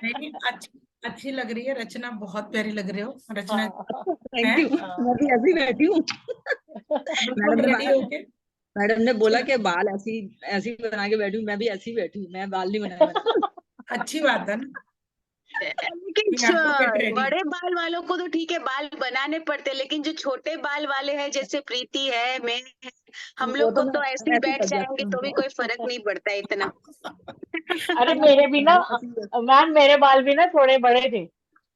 नहीं, अच्छी लग रही है रचना, बहुत प्यारी लग रही हो रचना। Thank you. मैं भी ऐसी बैठी हूँ। बिल्कुल रेडी होके। मैडम ने बोला कि बाल ऐसी बना के बैठी हूँ, मैं भी ऐसी बैठी हूँ, मैं बाल नहीं बनाए मैंने। अच्छी बात है ना, लेकिन we have to get ready. बड़े बाल वालों को तो ठीक है, बाल बनाने पड़ते, लेकिन जो छोटे बाल वाले हैं जैसे प्रीति है, मैं, हम लोग को तो ऐसे ही बैठ जाएंगे तो भी कोई फर्क नहीं पड़ता इतना। अरे मेरे भी ना मैम, मेरे बाल भी ना थोड़े बड़े थे,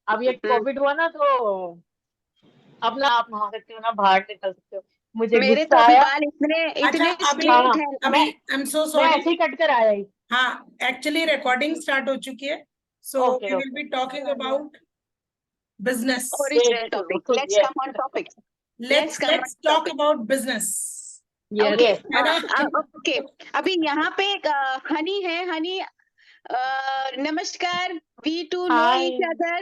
अब ये कोविड हुआ ना तो अपना आप नहा सकते हो ना, बाहर निकल सकते हो। मुझे मेरे गुस्सा तो अभी आया। बाल इतने अच्छा अभी स्ट्रेट है। अभी आई एम सो मैं ऐसे सॉरी। ही कट कर आया ही। हाँ, एक्चुअली रिकॉर्डिंग स्टार्ट हो चुकी है, so we will be talking about business. Original topic. Let's come on topic. Let's talk about business. Okay. है ना? Okay. अभी यहाँ पे हनी है, हनी, नमस्कार, we to know each other.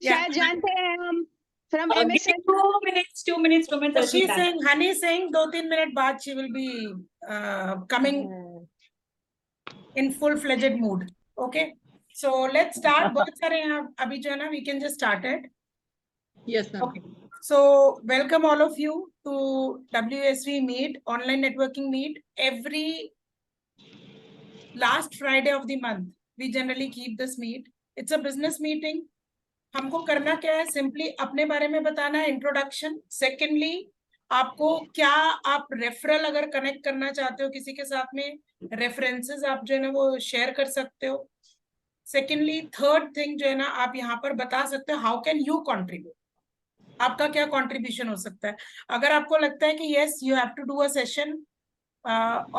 शायद जानते हैं हम from MSN. 2 minutes. She's saying, Honey is saying 2-3 minutes बाद she will be coming in full-fledged mood. Okay. So let's start. बहुत सारे यहाँ अभी जो है ना, we can just start it. Yes, ma'am. Okay. So welcome all of you to WSV Meet, online networking meet. Every last Friday of the month, we generally keep this meet. It's a business meeting. हमको करना क्या है, simply अपने बारे में बताना है, introduction. Secondly, आपको क्या, आप रेफरल अगर कनेक्ट करना चाहते हो किसी के साथ में, रेफरेंसेस आप जो है ना वो शेयर कर सकते हो। सेकेंडली, थर्ड थिंग जो है ना, आप यहाँ पर बता सकते हो हाउ कैन यू कॉन्ट्रीब्यूट, आपका क्या कंट्रीब्यूशन हो सकता है। अगर आपको लगता है कि yes you have to do a session,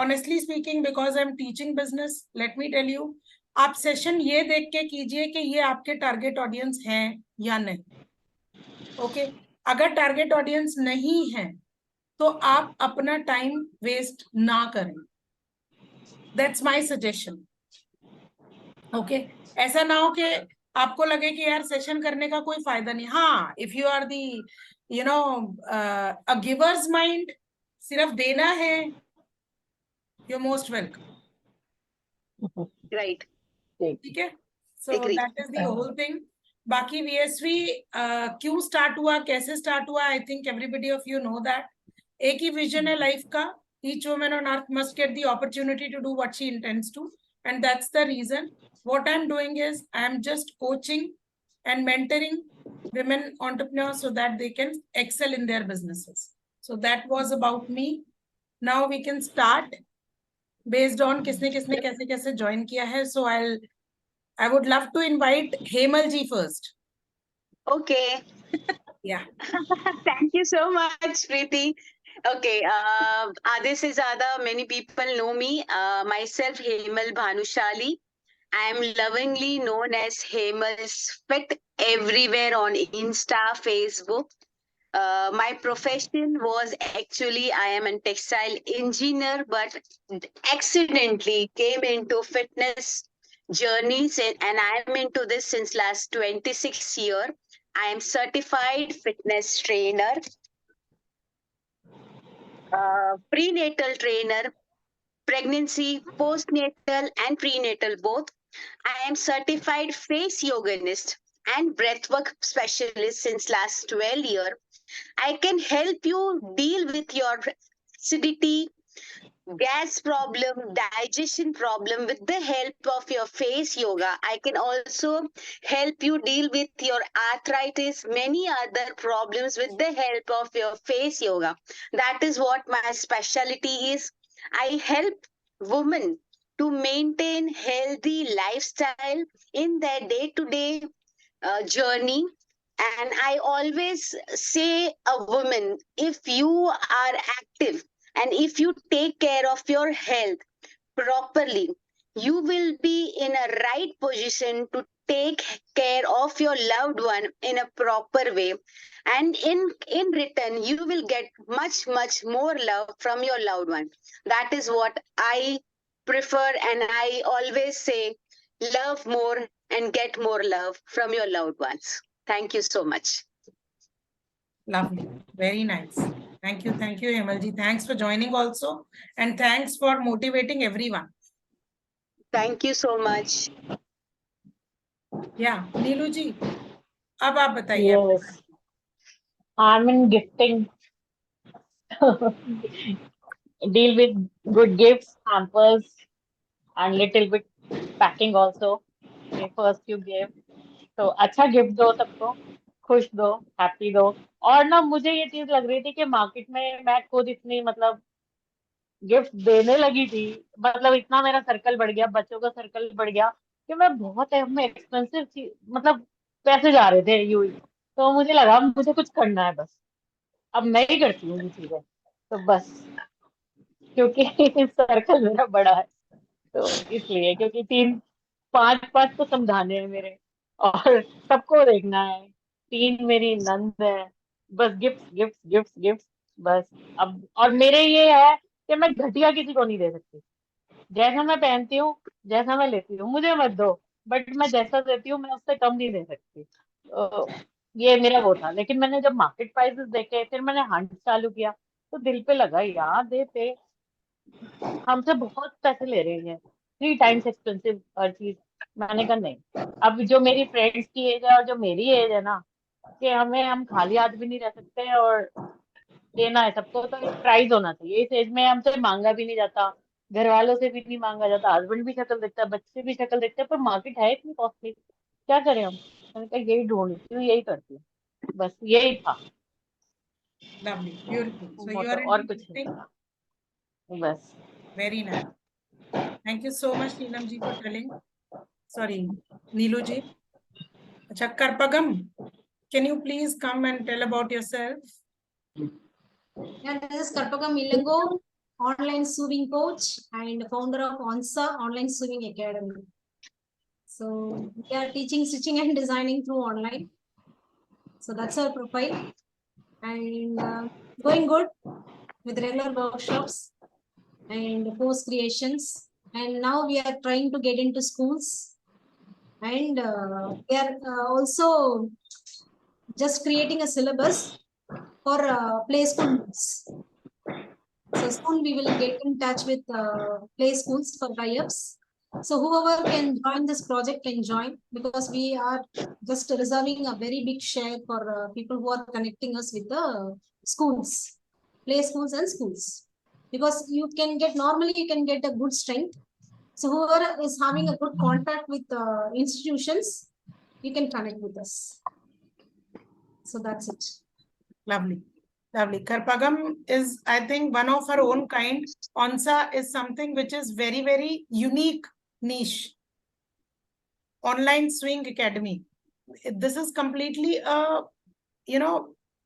honestly speaking because I am teaching business, let me tell you, आप सेशन ये देख के कीजिए कि ये आपके टारगेट ऑडियंस हैं या नहीं। ओके, अगर टारगेट ऑडियंस नहीं है तो आप अपना टाइम वेस्ट ना करें, दैट्स माय सजेशन। ओके, ऐसा ना हो कि आपको लगे कि यार सेशन करने का कोई फायदा नहीं। हाँ, if you are the you know a givers mind, सिर्फ देना है, यू मोस्ट वेलकम। Right. ठीक है, so that is the whole thing. बाकी VSV क्यों स्टार्ट हुआ, कैसे स्टार्ट हुआ, I think everybody of you know that. एक ही विजन है लाइफ का, each woman on earth must get the opportunity to do what she intends to, and that's the reason what I'm doing is I'm just coaching and mentoring women entrepreneurs so that they can excel in their businesses. So that was about me. Now we can start based on किसने किसने कैसे कैसे join किया है. So I would love to invite Hemal ji first. Okay. Yeah. Thank you so much, Preeti. Okay, Aadhe se zyada many people know me. Myself, Hemal Bhanushali. I am lovingly known as Hemal's Fit everywhere on Insta, Facebook. My profession was actually, I am a textile engineer, but accidentally came into fitness journeys, and I am into this since last 26 years. I am certified fitness trainer, prenatal trainer, pregnancy, postnatal, and prenatal both. I am certified face yoganist and breathwork specialist since last 12 years. I can help you deal with your acidity, gas problem, digestion problem with the help of your face yoga. I can also help you deal with your arthritis, many other problems with the help of your face yoga. That is what my specialty is. I help women to maintain healthy lifestyle in their day-to-day journey. And I always say a woman, if you are active and if you take care of your health properly, you will be in a right position to take care of your loved one in a proper way, and in return you will get much more love from your loved one. That is what I prefer, and I always say, love more and get more love from your loved ones. Thank you so much. Lovely, very nice. Thank you, Hemal ji. Thanks for joining also, and thanks for motivating everyone. Thank you so much. Yeah, नीलू जी, अब आप बताइए। Yes, I'm in gifting. Deal with good gifts, hampers, and little bit packing also. Okay, first you give. तो अच्छा gift दो सबको, खुश दो, happy दो। और ना मुझे ये चीज लग रही थी कि मार्केट में मैं खुद इतनी मतलब गिफ्ट देने लगी थी, मतलब इतना मेरा सर्कल बढ़ गया, बच्चों का सर्कल बढ़ गया कि मैं बहुत एक्सपेंसिव चीज, मतलब पैसे जा रहे थे यूं ही। तो मुझे लगा मुझे कुछ करना है बस, अब मैं ही करती हूँ ये चीजें, तो बस क्योंकि सर्कल मेरा बड़ा है, तो इसलिए क्योंकि तीन पांच पांच तो समझाने हैं मेरे, और सबको देखना है, तीन मेरी नंद है, बस गिफ्ट गिफ्ट गिफ्ट गिफ्ट बस। अब और मेरे ये है कि मैं घटिया किसी को नहीं दे सकती, जैसा मैं पहनती हूँ, जैसा मैं लेती हूँ मुझे मत दो, बट मैं जैसा देती हूँ मैं उससे कम नहीं दे सकती। तो ये मेरा वो था, लेकिन मैंने जब मार्केट प्राइसेस देखे फिर मैंने हंट चालू किया, तो दिल पे लगा यार देते हमसे बहुत पैसे ले रहे हैं, 3 टाइम्स एक्सपेंसिव हर चीज। मैंने कहा नहीं, अब जो मेरी फ्रेंड्स की एज है और जो मेरी एज है ना, कि हम खाली हाथ भी नहीं रह सकते और देना है सबको, तो एक प्राइस होना चाहिए। इस एज में हमसे मांगा भी नहीं जाता, घर वालों से भी नहीं मांगा जाता, हस्बैंड भी शक्ल देखता है, बच्चे भी शक्ल देखते हैं, पर मार्केट है इतनी कॉस्टली, क्या करें हम। मैंने कहा यही ढूंढती हूँ, यही करती हूँ, बस यही था Lovely, beautiful. So you motto, are और into कुछ gifting. नहीं बस। Very nice. Thank you so much, Neelam ji, for telling. Sorry, Neelu ji. Acha, Karpagam, can you please come and tell about yourself? Yeah, this is Karpagam Milango, online swimming coach and founder of ONSA Online Swimming Academy. So we are teaching stitching and designing through online. So that's our profile, and going good with regular workshops and post creations. And now we are trying to get into schools, and we are also just creating a syllabus for play schools. So soon we will get in touch with play schools for tie-ups. So whoever can join this project can join, because we are just reserving a very big share for people who are connecting us with the schools, play schools and schools. Because normally you can get a good strength. So whoever is having a good contact with institutions, you can connect with us. So that's it. Lovely. Lovely. Karpagam is, I think, one of her own kind. ONSA is something which is very, very unique niche. Online Swing Academy. This is completely I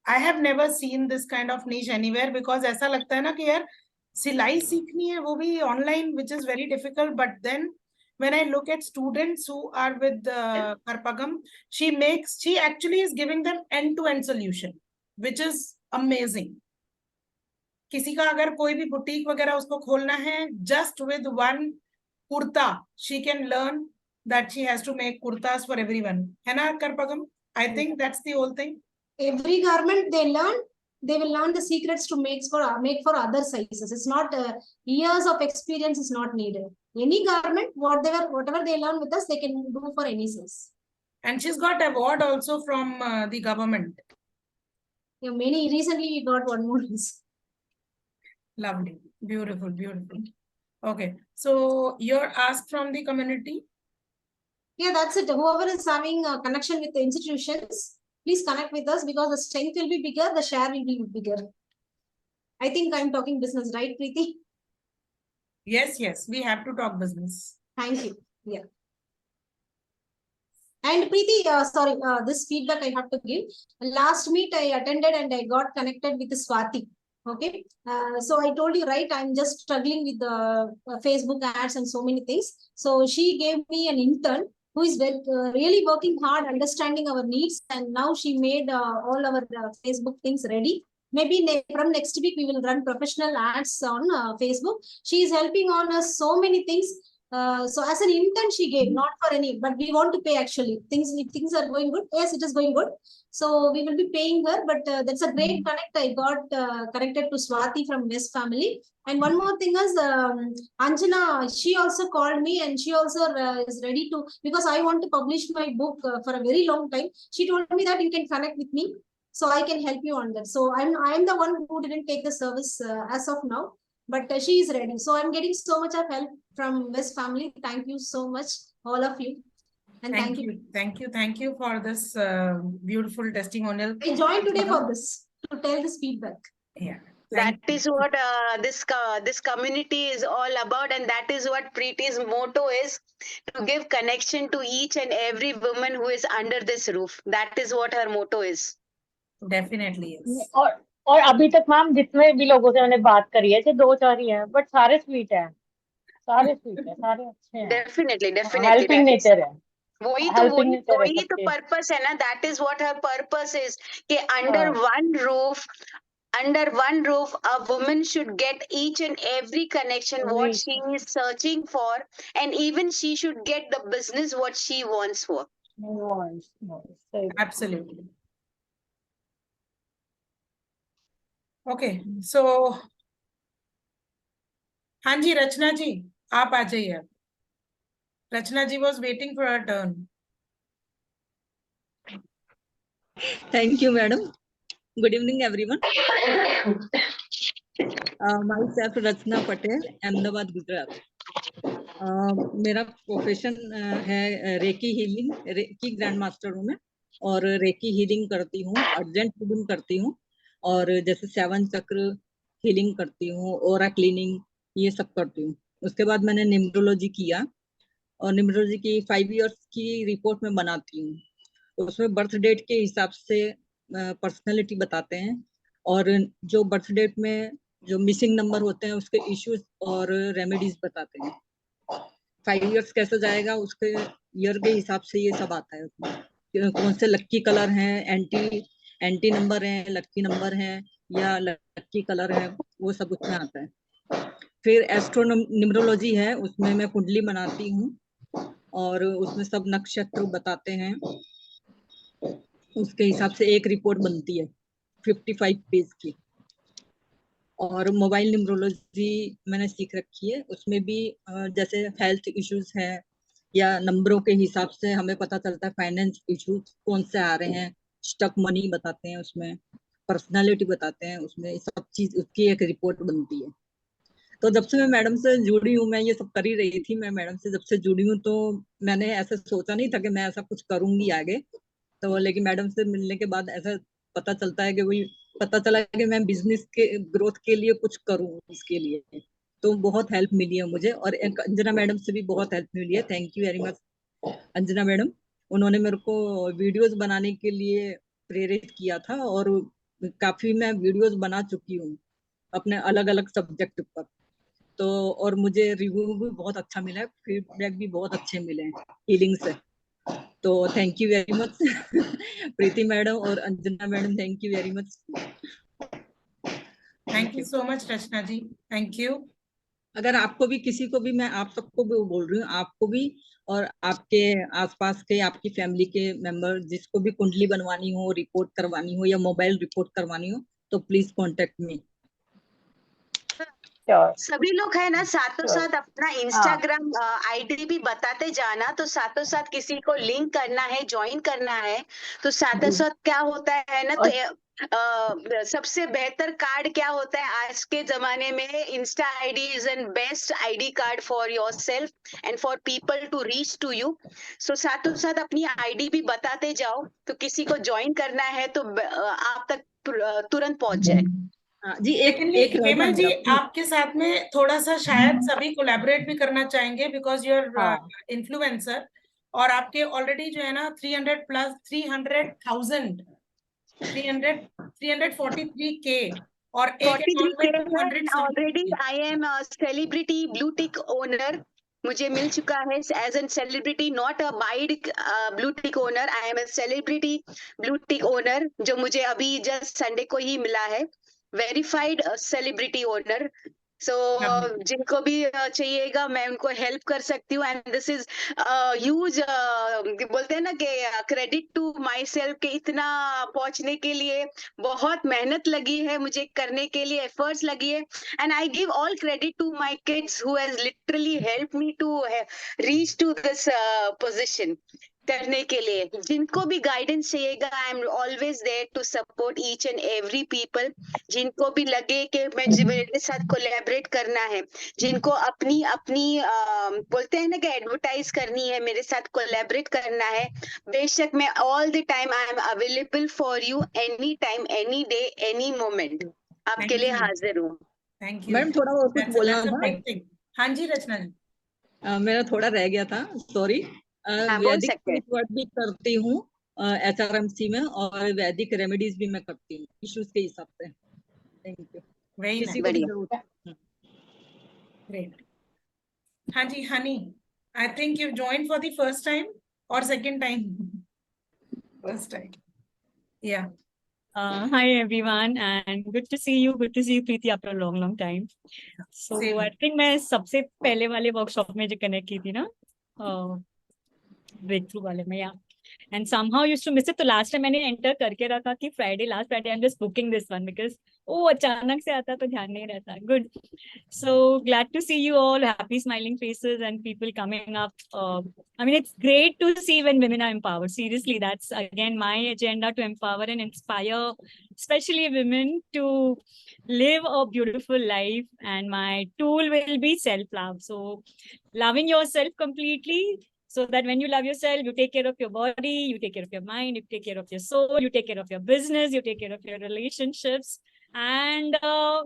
have never seen this kind of niche anywhere, because ऐसा लगता है ना कि यार सिलाई सीखनी है वो भी online, which is very difficult. But then when I look at students who are with Karpagam, she actually is giving them end-to-end solution, which is amazing. किसी का अगर कोई भी बुटीक वगैरह उसको खोलना है, just with one kurta she can learn that she has to make kurtas for everyone. है ना Karpagam? I think that's the whole thing. Every garment they will learn the secrets to make for other sizes. It's not years of experience is not needed. Any garment, whatever they learn with us, they can do for any size. And she's got award also from the government. Yeah, recently we got one more. Lovely, beautiful, beautiful. Okay, so you're asked from the community. Yeah, that's it. Whoever is having a connection with the institutions, please connect with us, because the strength will be bigger, the share will be bigger. I think I'm talking business, right, Preeti? Yes, we have to talk business. Thank you. Yeah. And Preeti, this feedback I have to give. Last meet I attended and I got connected with Swati. Okay. So I told you, right, I'm just struggling with the Facebook ads and so many things. So she gave me an intern who is really working hard, understanding our needs. And now she made all our Facebook things ready. Maybe from next week, we will run professional ads on Facebook. She is helping on us so many things. So as an intern, she gave, not for any, but we want to pay actually. If things are going good, yes, it is going good. So we will be paying her, but that's a great connect. I got connected to Swati from West family. And one more thing is, Anjana, she also called me and she also is ready to, because I want to publish my book for a very long time. She told me that you can connect with me, so I can help you on that. So I'm the one who didn't take the service as of now, but she is ready. So I'm getting so much of help from West family. Thank you so much, all of you. And Thank you for this beautiful testimonial. I joined today for this, to tell this feedback. Yeah. That is what this community is all about, and that is what Preeti's motto is, to give connection to each and every woman who is under this roof. That is what her motto is. Definitely yes. और अभी तक ma'am जितने भी लोगों से मैंने बात करी है, 2-4 ही हैं, बट सारे स्वीट हैं, सारे अच्छे हैं, Definitely. हेल्पिंग नेचर है, वही helping nature है तो सबके। पर्पस है ना. That is what her purpose is, कि under one roof a woman should get each and every connection what she is searching for, and even she should get the business what she wants for. Absolutely. Okay, so हाँ जी रचना जी, आप आ जाइए. Rachna ji was waiting for her turn. Thank you, madam. Good evening, everyone. Myself Rachna Patel, Ahmedabad, Gujarat. मेरा profession है recce healing, reiki grand master हूँ मैं, और recce healing करती हूँ, अर्जेंट हीलिंग करती हूँ, और जैसे 7 चक्र हीलिंग करती हूँ, ओरा क्लीनिंग, ये सब करती हूँ. उसके बाद मैंने न्यूमरोलॉजी किया, और न्यूमरोलॉजी की 5 इयर्स की रिपोर्ट में बनाती हूँ. उसमें बर्थ डेट के हिसाब से पर्सनैलिटी बताते हैं, और जो बर्थ डेट में जो मिसिंग नंबर होते हैं उसके इश्यूज और रेमेडीज बताते हैं. 5 इयर्स कैसे जाएगा उसके ईयर के हिसाब से ये सब आता है उसमें. कौन से लक्की कलर हैं, एंटी नंबर हैं, लक्की नंबर हैं या लक्की कलर है, वो सब उसमें आता है. फिर एस्ट्रोन्यूमरोलॉजी है, उसमें मैं कुंडली बनाती हूँ, और उसमें सब नक्षत्र बताते हैं. उसके हिसाब से एक रिपोर्ट बनती है 55 पेज की. और मोबाइल न्यूमरोलॉजी मैंने सीख रखी है, उसमें भी जैसे हेल्थ इश्यूज है या नंबरों के हिसाब से हमें पता चलता है फाइनेंस इश्यूज कौन से आ रहे हैं, स्टक मनी बताते हैं उसमें, पर्सनालिटी बताते हैं उसमें, सब चीज उसकी एक रिपोर्ट बनती है. तो जब से मैं मैडम से जुड़ी हूँ, मैं ये सब कर ही रही थी, मैं मैडम से जब से जुड़ी हूँ, तो मैंने ऐसा सोचा नहीं था कि मैं ऐसा कुछ करूंगी आगे. तो लेकिन मैडम से मिलने के बाद ऐसा पता चलता है कि वही पता चला कि मैं बिजनेस के ग्रोथ के लिए कुछ करूं इसके लिए. तो बहुत हेल्प मिली है मुझे, और अंजना मैडम से भी बहुत हेल्प मिली है. Thank you very much Anjana madam. उन्होंने मेरे को वीडियोस बनाने के लिए प्रेरित किया था, और काफी मैं वीडियोस बना चुकी हूँ अपने अलग अलग सब्जेक्ट पर. तो और मुझे रिव्यू भी बहुत अच्छा मिला है, फीडबैक भी बहुत अच्छे मिले हैं हीलिंग से. तो thank you very much Preeti madam और Anjana madam, thank you very much. Thank you so much Rachna ji, thank you. अगर आपको भी, किसी को भी, मैं आप सबको भी बोल रही हूँ, आपको भी और आपके आसपास के आपकी फैमिली के मेंबर जिसको भी कुंडली बनवानी हो, रिपोर्ट करवानी हो या मोबाइल रिपोर्ट करवानी हो, तो प्लीज कांटेक्ट मी. सभी लोग है ना, साथों साथ अपना इंस्टाग्राम आईडी भी बताते जाना. तो साथों साथ किसी को लिंक करना है, ज्वाइन करना है, तो साथों साथ क्या होता है ना, तो सबसे बेहतर कार्ड क्या होता है आज के जमाने में, insta ID is an best ID card for yourself and for people to reach to you. So साथों साथ अपनी आईडी भी बताते जाओ, तो किसी को ज्वाइन करना है तो आप तक तुरंत पहुंच जाए. जी एक हेमल जी, आपके साथ में थोड़ा सा शायद सभी कोलैबोरेट भी करना चाहेंगे, बिकॉज यूर इन्फ्लुएंसर, और आपके ऑलरेडी जो है ना 343K और 43K already. I am celebrity blue tick owner. मुझे मिल चुका है as an celebrity, not a wide blue tick owner. I am a celebrity blue tick owner, जो मुझे अभी जस्ट संडे को ही मिला है. Verified celebrity owner. सो जिनको भी चाहिएगा मैं उनको हेल्प कर सकती हूँ, एंड दिस इज ह्यूज, बोलते हैं ना कि क्रेडिट टू माई सेल्फ, के इतना पहुंचने के लिए बहुत मेहनत लगी है, मुझे करने के लिए एफर्ट्स लगी है, and I give all credit to my kids who has literally help me to reach to this position करने के लिए। जिनको भी गाइडेंस चाहिएगा, I am always there to support each and every people. जिनको भी लगे कि मेरे साथ कोलैबोरेट करना है, जिनको अपनी अपनी बोलते हैं ना कि एडवर्टाइज करनी है, मेरे साथ कोलैबोरेट करना है, बेशक मैं all the time I am available for you, any time, any day, any moment, आपके Thank लिए you. हाजिर हूँ। Thank you. मैडम थोड़ा और कुछ बोलना that's a था। big thing. हाँ जी रचना जी। मेरा थोड़ा रह गया था, सॉरी। हाँ, बोल वैदिक सकते हैं। वर्क भी करती हूँ HRMC में, और वैदिक रेमेडीज भी मैं करती हूँ इश्यूज के हिसाब से। Thank you. वेरी किसी नाइस, को भी बढ़िया। जरूरत है। ग्रेट। हाँ जी honey, I think you joined for the first time or second time? First time. Yeah. Hi everyone, and good to see you. Good to see you, Preeti, after a long time. So Same. I think मैं सबसे पहले वाले workshop में जो connect की थी ना, break through वाले में, या and somehow used to miss it. तो लास्ट टाइम मैंने एंटर करके रखा कि Friday, last Friday I am just booking this one, because वो अचानक से आता तो ध्यान नहीं रहता. Good. So glad to see you all, happy smiling faces and people coming up. I mean, it's great to see when women are empowered. Seriously, that's again my agenda, to empower and inspire, especially women, to live a beautiful life. And my tool will be self-love. So loving yourself completely, so that when you love yourself, you take care of your body, you take care of your mind, you take care of your soul, you take care of your business, you take care of your relationships, and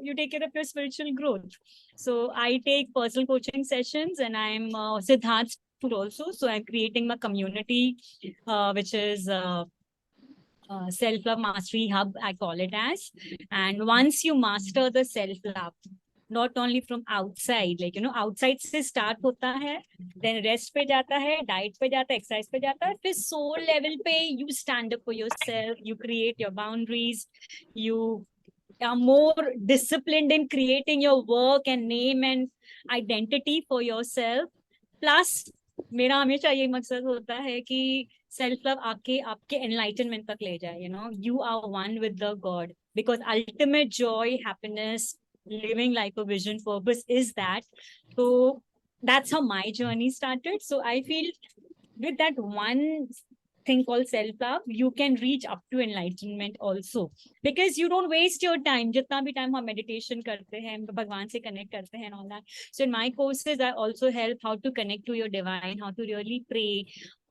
you take care of your spiritual growth. So I take personal coaching sessions, and I'm Siddharth also. So I'm creating my community, which is self-love mastery hub, I call it as. And once you master the self-love, not only from outside, like, you know, outside से start होता है, then rest पे जाता है, diet पे जाता है, exercise पे जाता है, फिर soul level पे you stand up for yourself, you create your boundaries, you are more disciplined in creating your work and name and identity for yourself. Plus मेरा हमेशा ये मकसद होता है कि सेल्फ लव आपके एनलाइटनमेंट तक ले जाए. You know, you are one with the God, because ultimate joy, happiness, living like a vision, purpose is that. So that's how my journey started. So I feel with that one thing called self-love, you can reach up to enlightenment also, because you don't waste your time. जितना भी time हम meditation करते हैं, भगवान से connect करते हैं and all that. So in my courses, I also help how to connect to your divine, how to really pray,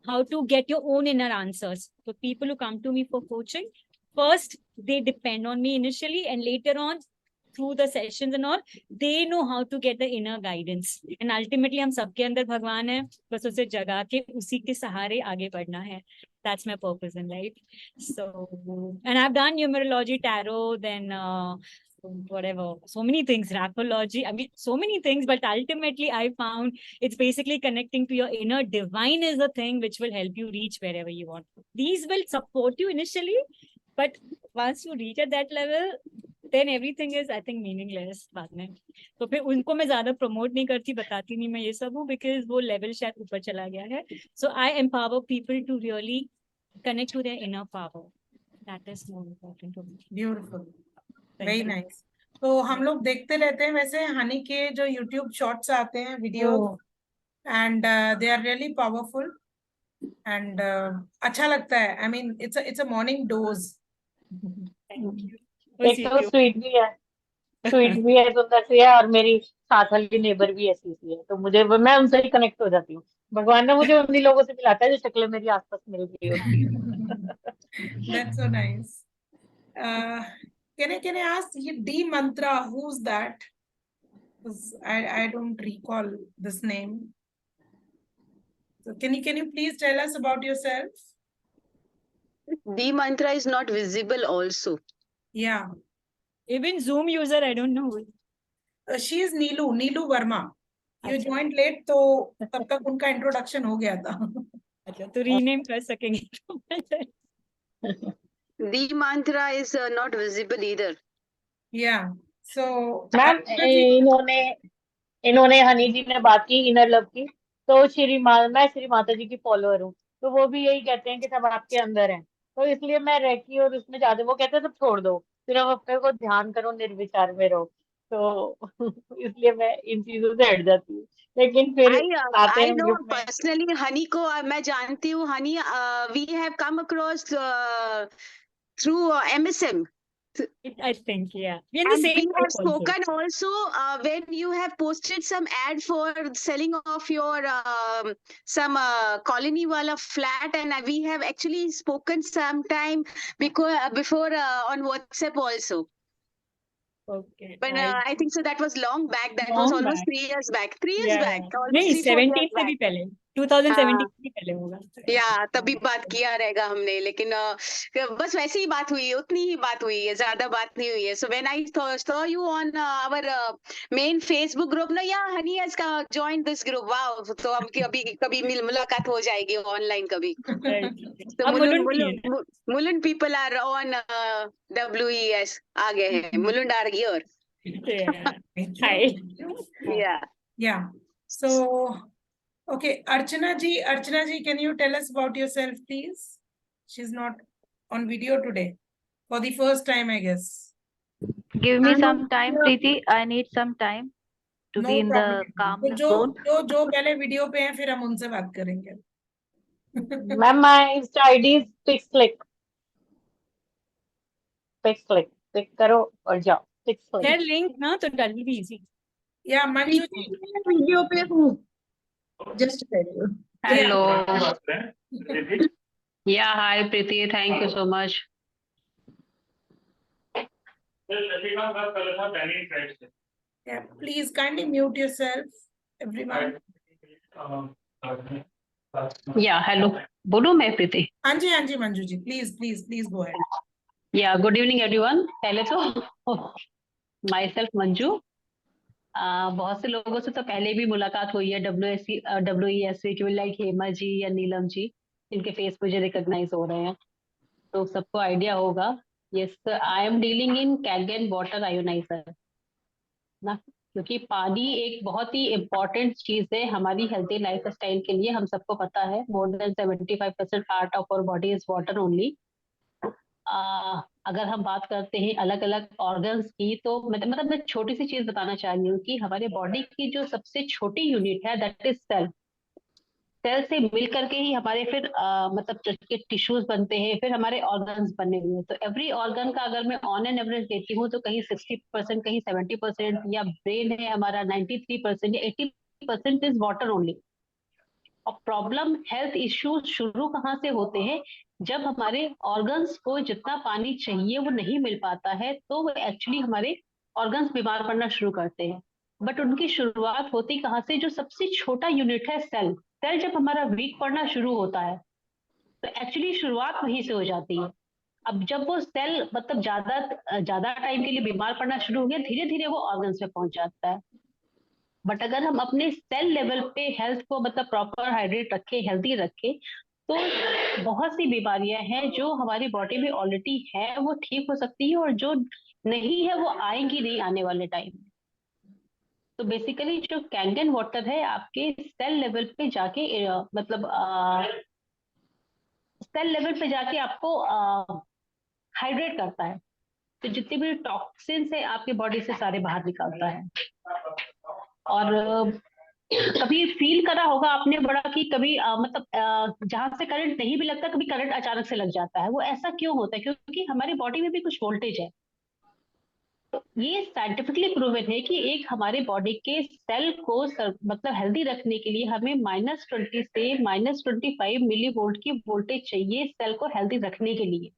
how to get your own inner answers. So people who come to me for coaching, first they depend on me initially, and later on, through the sessions and all, they know how to get the inner guidance. And ultimately हम सबके अंदर भगवान है, बस उसे जगा के उसी के सहारे आगे बढ़ना है. That's my purpose in life. So, and I've done numerology, tarot, then whatever, so many things, rapology, I mean, so many things, but ultimately I found it's basically connecting to your inner divine is the thing which will help you reach wherever you want. These will support you initially, but once you reach at that level, then everything is, I think, meaningless बाद में. तो फिर उनको मैं ज्यादा promote नहीं करती, बताती नहीं मैं ये सब हूँ, because वो level शायद ऊपर चला गया है. So I empower people to really connect to their inner power. That is more important to me. Beautiful, Thank very you. Nice. तो हम लोग देखते रहते हैं वैसे हनी के जो यूट्यूब शॉर्ट्स आते हैं, video, and they are really powerful, and अच्छा लगता है. I mean it's a morning dose. Thank you. एक तो स्वीट भी है, सुंदर सी है, और मेरी साथ वाली नेबर भी ऐसी सी है, तो मैं उनसे ही कनेक्ट हो जाती हूँ. भगवान ने मुझे उन्हीं लोगों से मिलाता है जो शक्लें मेरी आसपास मिल रही होती है. That's so nice. Can I ask you, D Mantra, who's that? 'Cause I don't recall this name. So can you please tell us about yourself? The mantra is not visible also. Yeah. Even Zoom user, I don't know. She is Neelu Verma. You अच्छा. joined late, तो तब तक उनका introduction हो गया था. अच्छा, तो रीनेम कर सकेंगे. The mantra is not visible either. Yeah, So ma'am Archana ji, इन्होंने हनी जी ने बात की इनर लव की, तो मैं श्री माता जी की फॉलोअर हूँ, तो वो भी यही कहते हैं कि सब आपके अंदर है, तो इसलिए मैं रेकी और उसमें जाते, वो कहते हैं सब छोड़ दो, सिर्फ अपने को ध्यान करो, निर्विचार में रहो, तो इसलिए मैं इन चीजों से हट जाती हूँ, लेकिन फिर आते I हैं know ग्रुप में। personally हनी को मैं जानती हूँ. Honey we have come across through MSM. I think, yeah. We're in the And we same have group also. spoken also when you have posted some ad for selling of your some colony wala flat, and we have actually spoken sometime before on WhatsApp also. Okay. But I think so that was long back. That was Long almost back. 3 years back. 3 years Yeah, back. yeah. Almost नहीं, 3-4 years 17 से भी back. पहले, 2017 से भी पहले होगा। या तभी बात किया रहेगा हमने, लेकिन बस वैसे ही बात हुई है, उतनी ही बात हुई है, ज्यादा बात नहीं हुई है. So when I saw you on our main Facebook group ना, yeah Honey has join this group. Wow, तो अब अभी कभी मुलाकात हो जाएगी ऑनलाइन कभी. Right. तो अब मुलुंड भी है ना? Mulund people are on WES आ गए हैं. Mulund are here. Yeah. Hi. या yeah. So, okay, Archana ji, can you tell us about yourself, please? She's not on video today for the first time, I guess. Give me some time, Preeti. I need some time to No be in problem. the calmness जो zone. जो पहले video पे हैं, फिर हम उनसे बात करेंगे. मैम माय इंस्टा आईडी पिक्सक्लिक क्लिक करो और जाओ. पिक्सक्लिक. Share link ना, तो that will be easy. Yeah, Manju ji. Video पे हूँ. Just tell you. Hello. Yeah. Yeah, hi Preeti. Thank you so much. Yeah, please kindly mute yourself, everyone. Yeah, hello. बोलूं मैं प्रीति? हाँ जी Manju ji, please go ahead. Yeah, good evening everyone. पहले तो myself Manju. बहुत से लोगों से तो पहले भी मुलाकात हुई है WESC की, लाइक हेमा जी या नीलम जी, इनके फेस मुझे रिकॉग्नाइज हो रहे हैं, तो सबको आइडिया होगा. Yes, I am dealing in Kangen water ionizer ना, क्योंकि पानी एक बहुत ही इम्पोर्टेंट चीज है हमारी हेल्थी लाइफ स्टाइल के लिए. हम सबको पता है more than 75% part of our body is water only. अगर हम बात करते हैं अलग अलग ऑर्गन्स की, तो मतलब मैं छोटी सी चीज बताना चाह रही हूँ कि हमारे बॉडी की जो सबसे छोटी यूनिट है दैट इज सेल. सेल से मिल करके ही हमारे फिर मतलब टिश्यूज बनते हैं, फिर हमारे ऑर्गन्स बने हुए हैं. तो एवरी ऑर्गन का अगर मैं ऑन एन एवरेज देती हूँ तो कहीं 60%, कहीं 70%, या ब्रेन है हमारा 93% या 80% इज वाटर ओनली. और प्रॉब्लम हेल्थ इश्यूज शुरू कहाँ से होते हैं? जब हमारे ऑर्गन्स को जितना पानी चाहिए वो नहीं मिल पाता है, तो वो एक्चुअली हमारे ऑर्गन्स बीमार पड़ना शुरू करते हैं. बट उनकी शुरुआत होती कहाँ से? जो सबसे छोटा यूनिट है सेल. सेल जब हमारा वीक पड़ना शुरू होता है तो एक्चुअली शुरुआत वहीं से हो जाती है. अब जब वो सेल मतलब ज्यादा टाइम के लिए बीमार पड़ना शुरू हो गया, धीरे धीरे वो ऑर्गन्स में पहुंच जाता है. बट अगर हम अपने सेल लेवल पे हेल्थ को मतलब प्रॉपर हाइड्रेट रखें, हेल्दी रखें, तो बहुत सी बीमारियां हैं जो हमारी बॉडी में ऑलरेडी है वो ठीक हो सकती है, और जो नहीं है वो आएंगी नहीं आने वाले टाइम में. तो बेसिकली जो कैंगन वाटर है आपके सेल लेवल पे जाके मतलब सेल लेवल पे जाके आपको हाइड्रेट करता है. तो जितने भी टॉक्सिन्स है आपके बॉडी से सारे बाहर निकालता है. और कभी फील करा होगा आपने बड़ा कि कभी मतलब जहां से करंट नहीं भी लगता, कभी करंट अचानक से लग जाता है. वो ऐसा क्यों होता है? क्योंकि हमारी बॉडी में भी कुछ वोल्टेज है. तो ये साइंटिफिकली प्रूवन है कि एक हमारे बॉडी के सेल को मतलब हेल्दी रखने के लिए हमें -20 से -25 मिली वोल्ट की वोल्टेज चाहिए सेल को हेल्दी रखने के लिए.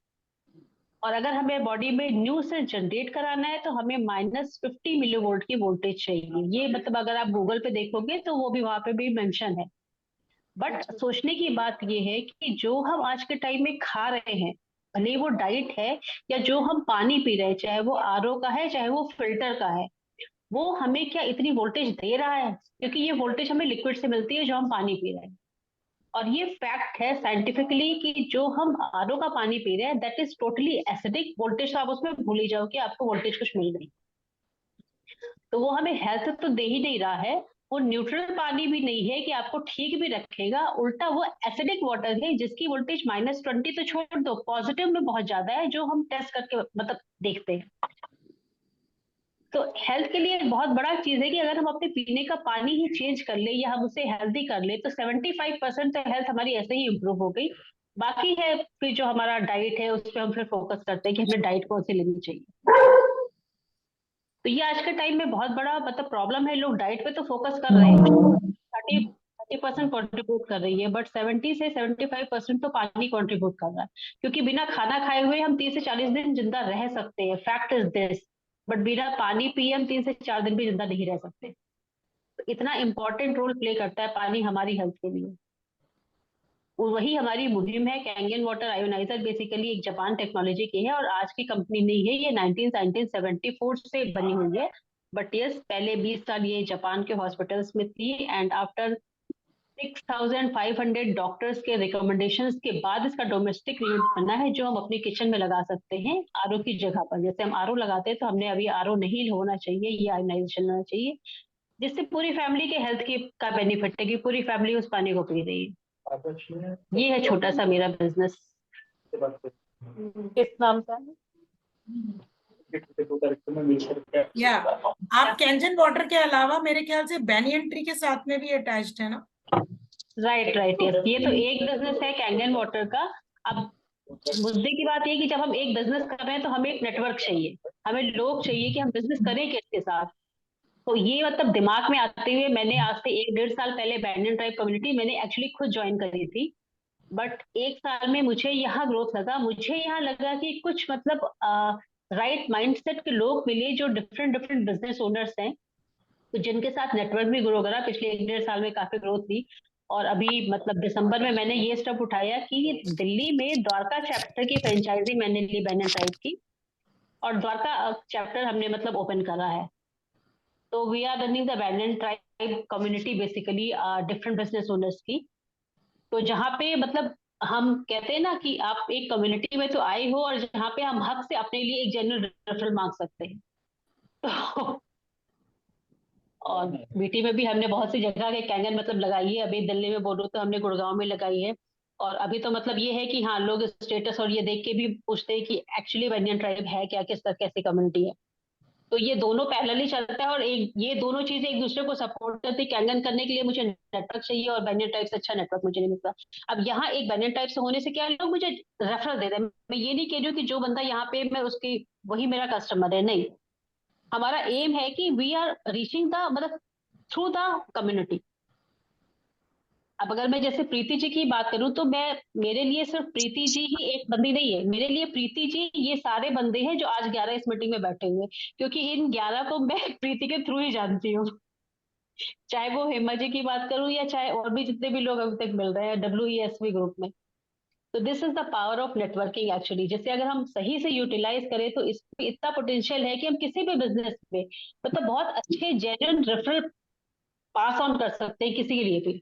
और अगर हमें बॉडी में न्यू सेल जनरेट कराना है तो हमें -50 मिली वोल्ट की वोल्टेज चाहिए. ये मतलब अगर आप गूगल पे देखोगे तो वो भी वहां पे भी मेंशन है. बट सोचने की बात ये है कि जो हम आज के टाइम में खा रहे हैं, भले वो डाइट है या जो हम पानी पी रहे हैं, चाहे वो RO का है चाहे वो फिल्टर का है, वो हमें क्या इतनी वोल्टेज दे रहा है? क्योंकि ये वोल्टेज हमें लिक्विड से मिलती है जो हम पानी पी रहे हैं. और ये फैक्ट है साइंटिफिकली कि जो हम RO का पानी पी रहे हैं that is totally acidic. Voltage तो आप उसमें भूल ही जाओ कि आपको वोल्टेज कुछ मिल रही. तो वो हमें हेल्थ तो दे ही नहीं रहा है, वो न्यूट्रल पानी भी नहीं है कि आपको ठीक भी रखेगा, उल्टा वो एसिडिक वाटर है जिसकी वोल्टेज -20 तो छोड़ दो, पॉजिटिव में बहुत ज्यादा है, जो हम टेस्ट करके मतलब देखते हैं। तो हेल्थ के लिए एक बहुत बड़ा चीज है कि अगर हम अपने पीने का पानी ही चेंज कर ले या हम उसे हेल्दी कर ले तो 75% तो हेल्थ हमारी ऐसे ही इम्प्रूव हो गई। बाकी है फिर जो हमारा डाइट है उस पर हम फिर फोकस करते हैं कि हमें डाइट कौन सी लेनी चाहिए। तो ये आज के टाइम में बहुत बड़ा मतलब प्रॉब्लम है, लोग डाइट पे तो फोकस कर रहे हैं, 30% कॉन्ट्रीब्यूट कर रही है, बट 70 से 75% तो पानी कॉन्ट्रीब्यूट कर रहा है, क्योंकि बिना खाना खाए हुए हम 30 से 40 दिन जिंदा रह सकते हैं, फैक्ट इज दिस, बट बिना पानी पिए हम 3 से 4 दिन भी जिंदा नहीं रह सकते। तो इतना इंपॉर्टेंट रोल प्ले करता है पानी हमारी हेल्थ के लिए। वही हमारी मुहिम है। कैंगन वाटर आयोनाइजर बेसिकली एक जापान टेक्नोलॉजी की है और आज की कंपनी नहीं है, ये 1974 से बनी हुई है, बट यस पहले 20 साल ये जापान के हॉस्पिटल्स में थी, एंड आफ्टर 6500 डॉक्टर्स के रिकमेंडेशंस के बाद इसका डोमेस्टिक यूज बना है, जो हम अपने किचन में लगा सकते हैं आरओ की जगह पर। जैसे हम आरओ लगाते हैं तो हमने अभी आरओ नहीं होना चाहिए, ये आयोनाइजेशन होना चाहिए, जिससे पूरी फैमिली के हेल्थ की का बेनिफिट है कि पूरी फैमिली उस पानी को पी रही है। ये है छोटा सा मेरा बिजनेस। किस नाम से? या आप कैंजन वाटर के अलावा मेरे ख्याल से बैनियन ट्री के साथ में भी अटैच्ड है ना? राइट यस, ये तो एक बिजनेस है कैंगन वाटर का। अब मुद्दे की बात ये कि जब हम एक बिजनेस कर रहे हैं तो हमें एक नेटवर्क चाहिए, हमें लोग चाहिए कि हम बिजनेस करें किसके साथ। तो ये मतलब दिमाग में आते हुए मैंने आज से 1-1.5 साल पहले बैंडियन ट्राइब कम्युनिटी मैंने एक्चुअली खुद ज्वाइन करी थी, बट 1 साल में मुझे यहाँ ग्रोथ लगा, मुझे यहाँ लगा कि कुछ मतलब राइट माइंडसेट के लोग मिले जो डिफरेंट बिजनेस ओनर्स हैं, तो जिनके साथ नेटवर्क भी ग्रो करा। पिछले 1-1.5 साल में काफी ग्रोथ थी, और अभी मतलब दिसंबर में मैंने ये स्टेप उठाया कि दिल्ली में द्वारका चैप्टर की फ्रेंचाइजी मैंने ली बैंडियन ट्राइब की, और द्वारका चैप्टर हमने मतलब ओपन करा है। तो वी आर रनिंग द बैंडियन tribe community basically different business owners की। तो जहाँ पे मतलब हम कहते हैं ना कि आप एक कम्युनिटी में तो आए हो और जहाँ पे हम हक से अपने लिए एक जनरल रेफरल मांग सकते हैं। तो और बीटी में भी हमने बहुत सी जगह के कैंगन मतलब लगाई है, अभी दिल्ली में बोलूँ तो हमने गुड़गांव में लगाई है, और अभी तो मतलब ये है कि हाँ लोग स्टेटस और ये देख के भी पूछते हैं कि एक्चुअली बैंडियन ट्राइब है क्या, किस तरह कैसी कम्युनिटी है। तो ये दोनों पैरेलली चलता है, और ये दोनों चीजें एक दूसरे को सपोर्ट करती है। कैंगन करने के लिए मुझे नेटवर्क चाहिए और बैंडियन टाइप से अच्छा नेटवर्क मुझे नहीं मिलता। अब यहाँ एक बैंडियन टाइप से होने से क्या लोग मुझे रेफरल दे रहे हैं। मैं ये नहीं कह रही हूँ कि जो बंदा यहाँ पे मैं उसकी वही मेरा कस्टमर है, नहीं, हमारा एम है कि वी आर रीचिंग द मतलब थ्रू द कम्युनिटी। अब अगर मैं जैसे प्रीति जी की बात करूं तो मैं मेरे लिए सिर्फ प्रीति जी ही एक बंदी नहीं है, मेरे लिए प्रीति जी ये सारे बंदे हैं जो आज 11 इस मीटिंग में बैठे हुए, क्योंकि इन 11 को मैं प्रीति के थ्रू ही जानती हूँ। चाहे वो हेमा जी की बात करूं या चाहे और भी जितने भी लोग अभी तक मिल रहे हैं WESV ग्रुप में। तो this is the power of networking actually, जिसे अगर हम सही से यूटिलाइज करें तो इसमें इतना पोटेंशियल है कि हम किसी भी बिजनेस में मतलब बहुत अच्छे जेन्युइन रेफरल पास ऑन कर सकते हैं किसी के लिए भी।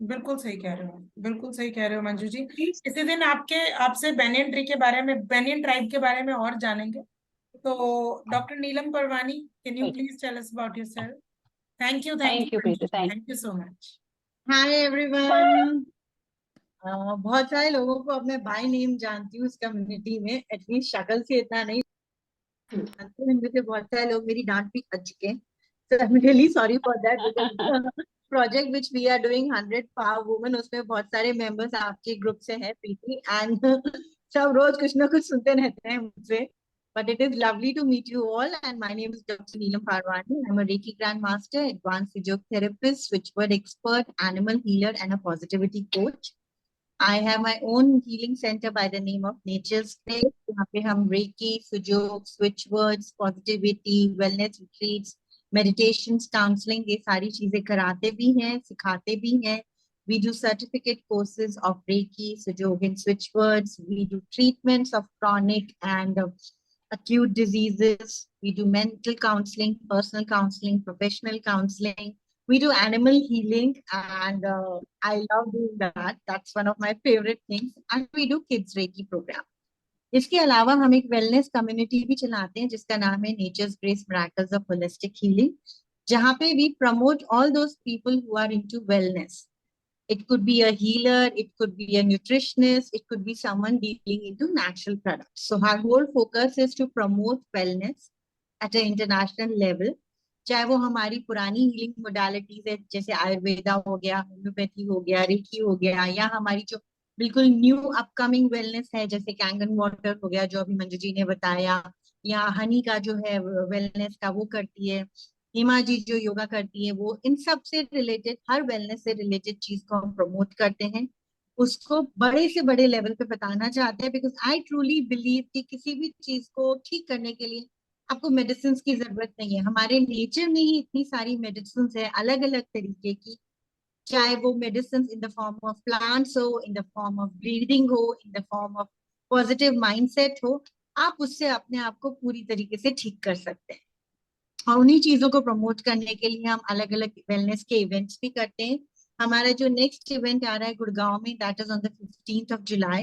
बिल्कुल सही कह रहे हो, बिल्कुल सही कह रहे हो मंजू जी। इसी दिन आपसे बैनियन ट्री के बारे में, बैनियन ट्राइब के बारे में और जानेंगे। तो doctor Neelam Parwani, can you please tell us about yourself? Thank you Preeti, thank you so much. Hi everyone. बहुत सारे लोगों को अब मैं बाय नेम जानती हूँ इस कम्युनिटी में, एटलीस्ट शक्ल से इतना नहीं जानती हूँ। इनमें से बहुत सारे लोग मेरी डांट भी खा चुके हैं, so I'm really sorry for that। Project which we are doing 100 power women, उसमें बहुत सारे मेंबर्स आपके ग्रुप से हैं प्रीति, एंड सब रोज कुछ ना कुछ सुनते रहते हैं मुझसे। But it is lovely to meet you all, and my name is Dr. Neelam Parwani. I'm a Reiki Grandmaster, Advanced Physiotherapist, Switchword expert, animal healer, and a positivity coach. I have my own healing center by the name of Nature's Place. यहाँ पे हम Reiki, Sujok, Switchwords, positivity, wellness retreats, meditations, counseling, ये सारी चीजें कराते भी हैं, सिखाते भी हैं। We do certificate courses of Reiki, Sujok, and Switchwords. We do treatments of chronic and acute diseases. We do mental counseling, personal counseling, professional counseling. We do animal healing, and I love doing that. That's one of my favorite things. And we do kids Reiki program. इसके अलावा हम एक wellness community भी चलाते हैं जिसका नाम है nature's grace miracles of holistic healing, जहाँ पे we promote all those people who are into wellness. It could be a healer, it could be a nutritionist, it could be someone dealing into natural products. So our whole focus is to promote wellness at an international level. चाहे वो हमारी पुरानी healing modalities है जैसे आयुर्वेदा हो गया, homeopathy हो गया, रेकी हो गया, या हमारी जो बिल्कुल न्यू अपकमिंग वेलनेस है जैसे कैंगन वाटर हो गया जो अभी मंजू जी ने बताया, या हनी का जो है वेलनेस का वो करती है, हिमा जी जो योगा करती है, वो इन सब से रिलेटेड, हर वेलनेस से रिलेटेड चीज को हम प्रमोट करते हैं, उसको बड़े से बड़े लेवल पे बताना चाहते हैं. बिकॉज आई ट्रूली बिलीव कि किसी भी चीज को ठीक करने के लिए आपको मेडिसिन की जरूरत नहीं है. हमारे नेचर में ही इतनी सारी मेडिसिन है अलग अलग तरीके की, चाहे वो medicine in the form of plants हो, in the form of breathing हो, in the form of positive mindset हो, आप उससे अपने आप को पूरी तरीके से ठीक कर सकते हैं. और उन्हीं चीजों को प्रमोट करने के लिए हम अलग अलग वेलनेस के इवेंट्स भी करते हैं. हमारा जो नेक्स्ट इवेंट आ रहा है गुड़गांव में, that is on the 15th of July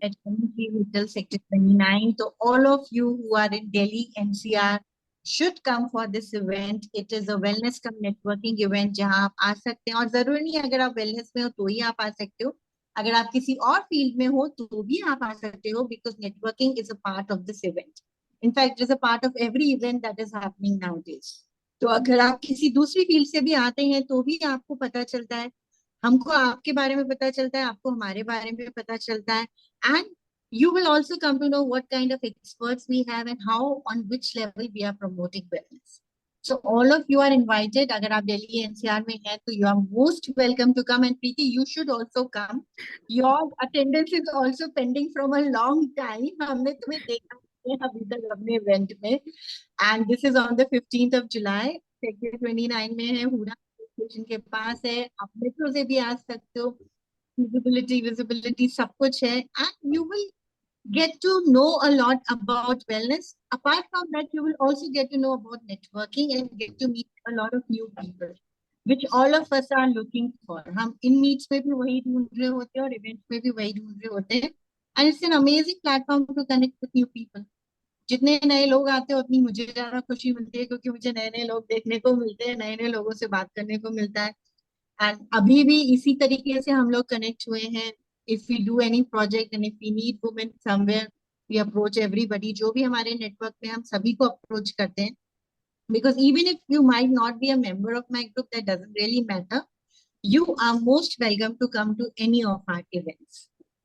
at Community Hotel Sector 29. तो all of you who are in Delhi NCR should come for this event. It is a wellness cum networking event जहां आप आ सकते हैं, और जरूरी नहीं अगर आप वेलनेस में हो तो ही आप आ सकते हो, अगर आप किसी और फील्ड में हो तो भी आप आ सकते हो, because networking is a part of this event. In fact, it is a part of every event that is happening nowadays. तो अगर आप किसी दूसरी फील्ड से भी आते हैं तो भी आपको पता चलता है, हमको आपके बारे में पता चलता है, आपको हमारे बारे में पता चलता है. And you will also come to know what kind of experts we have and how, on which level we are promoting wellness. So all of you are invited. अगर आप दिल्ली NCR में हैं तो you are most welcome to come. And Preeti, you should also come. Your attendance is also pending from a long time. हमने तुम्हें देखा अभी तक अपने इवेंट में. And this is on the 15th of July. Sector 29 में है, Hooda station के पास है. आप मेट्रो से भी आ सकते हो. विजिबिलिटी सब कुछ है. And you will get to know a lot about wellness. Apart from that, you will also get to know about networking and get to meet a lot of new people, which all of us are looking for. हम इन meets में भी वही ढूंढ रहे होते हैं और events में भी वही ढूंढ रहे होते हैं. And it's an amazing platform to connect with new people. जितने नए लोग आते हैं उतनी मुझे ज्यादा खुशी मिलती है, क्योंकि मुझे नए नए लोग देखने को मिलते हैं, नए नए लोगों से बात करने को मिलता है. एंड अभी भी इसी तरीके से हम लोग कनेक्ट हुए हैं. If we do any project and if we need women somewhere, we approach everybody. जो भी हमारे नेटवर्क में, हम सभी को अप्रोच करते हैं. Because even if you might not be a member of my group, that doesn't really matter. You are most welcome to come to any of our events.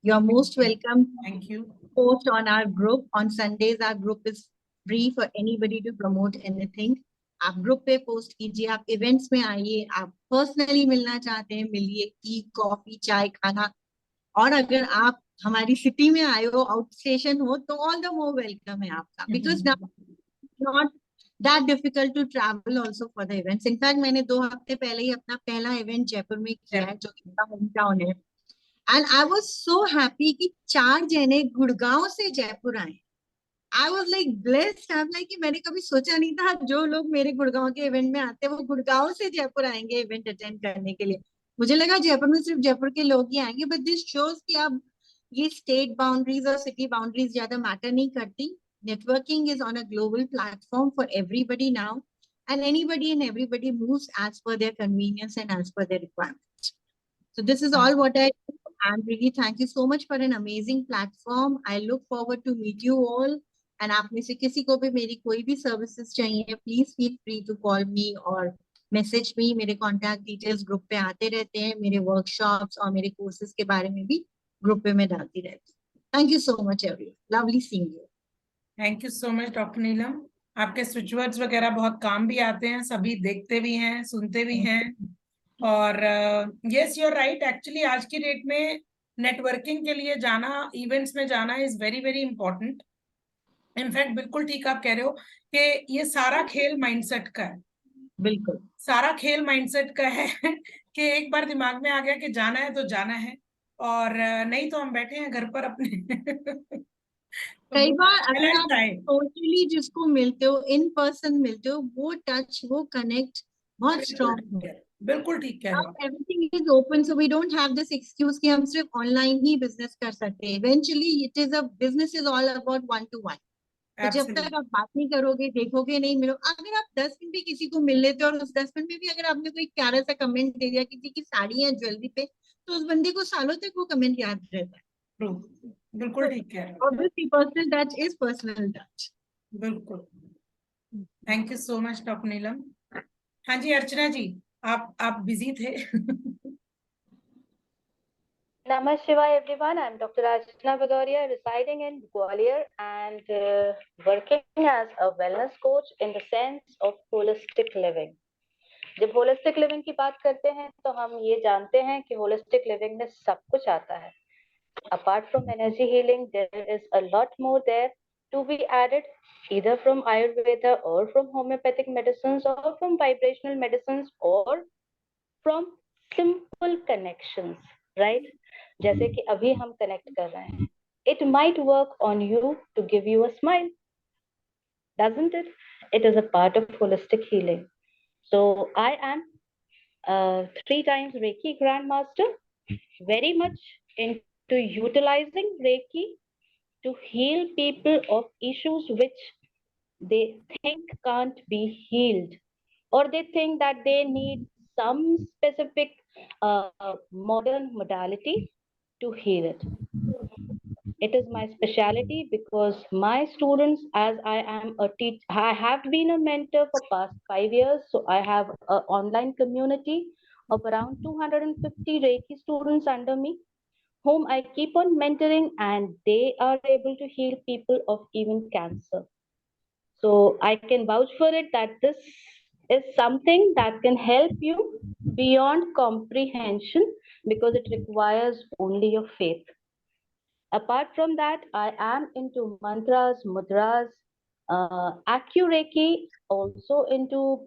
You are most welcome. Thank you. Post on our group. On Sundays, our group is free for anybody to promote anything. आप group पे post कीजिए, आप events में आइए, आप personally मिलना चाहते हैं मिलिए, टी कॉफी चाय खाना. और अगर आप हमारी सिटी में आए हो, आउट स्टेशन हो, तो ऑल द मोर वेलकम है आपका. Because not that difficult to travel also for the events. In fact, मैंने 2 हफ्ते पहले ही अपना पहला इवेंट जयपुर में किया है, जो मेरा होम टाउन है. And I was so happy कि 4 जने गुड़गांव से जयपुर आए. I was like blessed. I'm like कि मैंने कभी सोचा नहीं था जो लोग मेरे गुड़गांव के इवेंट में आते हैं वो गुड़गांव से जयपुर आएंगे इवेंट अटेंड करने के लिए. मुझे लगा जयपुर में सिर्फ जयपुर के लोग ही आएंगे, बट दिस शोज कि अब ये स्टेट बाउंड्रीज और सिटी बाउंड्रीज ज्यादा मैटर नहीं करती. Networking is on a global platform for everybody now, and anybody and everybody moves as per their convenience and as per their requirements. So this is all what I do. And really thank you so much for an amazing platform. I look forward to meet you all. And आप में से किसी को भी मेरी कोई भी services चाहिए, please feel free to call me or message me. मेरे contact details ग्रुप पे आते रहते हैं. मेरे workshops और मेरे courses के बारे में भी ग्रुप पे मैं डालती रहती हूँ. Thank you so much everyone. Lovely seeing you. Thank you so much doctor Neelam. आपके स्विच वर्ड्स वगैरह बहुत काम भी आते हैं, सभी देखते भी हैं, सुनते भी हैं. और yes you are right. Actually आज की डेट में नेटवर्किंग के लिए जाना, इवेंट्स में जाना is very very important. In fact बिल्कुल ठीक आप कह रहे हो कि ये सारा खेल माइंडसेट का है. बिल्कुल सारा खेल माइंडसेट का है कि एक बार दिमाग में आ गया कि जाना है तो जाना है, और नहीं तो हम बैठे हैं घर पर अपने. कई बार अगर आप सोशली जिसको मिलते हो, इन पर्सन मिलते हो, वो टच, वो कनेक्ट बहुत स्ट्रॉन्ग है. बिल्कुल ठीक कह रहे हो Now everything is open, so we don't have this excuse कि हम सिर्फ online ही business कर सकते हैं. Eventually, business is all about one to one. तो जब तक Absolutely. आप बात नहीं करोगे, देखोगे नहीं, मिलो, अगर आप 10 मिनट भी किसी को मिल लेते हो और उस 10 मिनट में भी अगर आपने कोई प्यारा सा कमेंट दे दिया किसी की साड़ी या ज्वेलरी पे, तो उस बंदे को सालों तक वो कमेंट याद रहता है. True. बिल्कुल ठीक कह रहे हो Obviously, personal touch is personal touch. बिल्कुल. Thank you so much doctor Neelam. हाँ जी अर्चना जी, आप बिजी थे. Namah Shivaya everyone. I'm Dr. Archana Bhadoria, residing in Gwalior and working as a wellness coach in the sense of holistic living. जब holistic living की बात करते हैं तो हम ये जानते हैं कि holistic living में सब कुछ आता है. Apart from energy healing, there is a lot more there to be added, either from Ayurveda or from homeopathic medicines or from vibrational medicines or from simple connections, right? जैसे कि अभी हम connect कर रहे हैं. It might work on you to give you a smile, doesn't it? It is a part of holistic healing. So I am a 3 times Reiki Grandmaster, very much into utilizing Reiki to heal people of issues which they think can't be healed, or they think that they need some specific modern modality to heal it. It is my specialty because my students, as I am a teacher, I have been a mentor for past 5 years. So I have an online community of around 250 Reiki students under me, whom I keep on mentoring, and they are able to heal people of even cancer. So I can vouch for it that this is something that can help you beyond comprehension because it requires only your faith. Apart from that, I am into mantras, mudras, Acureiki, also into,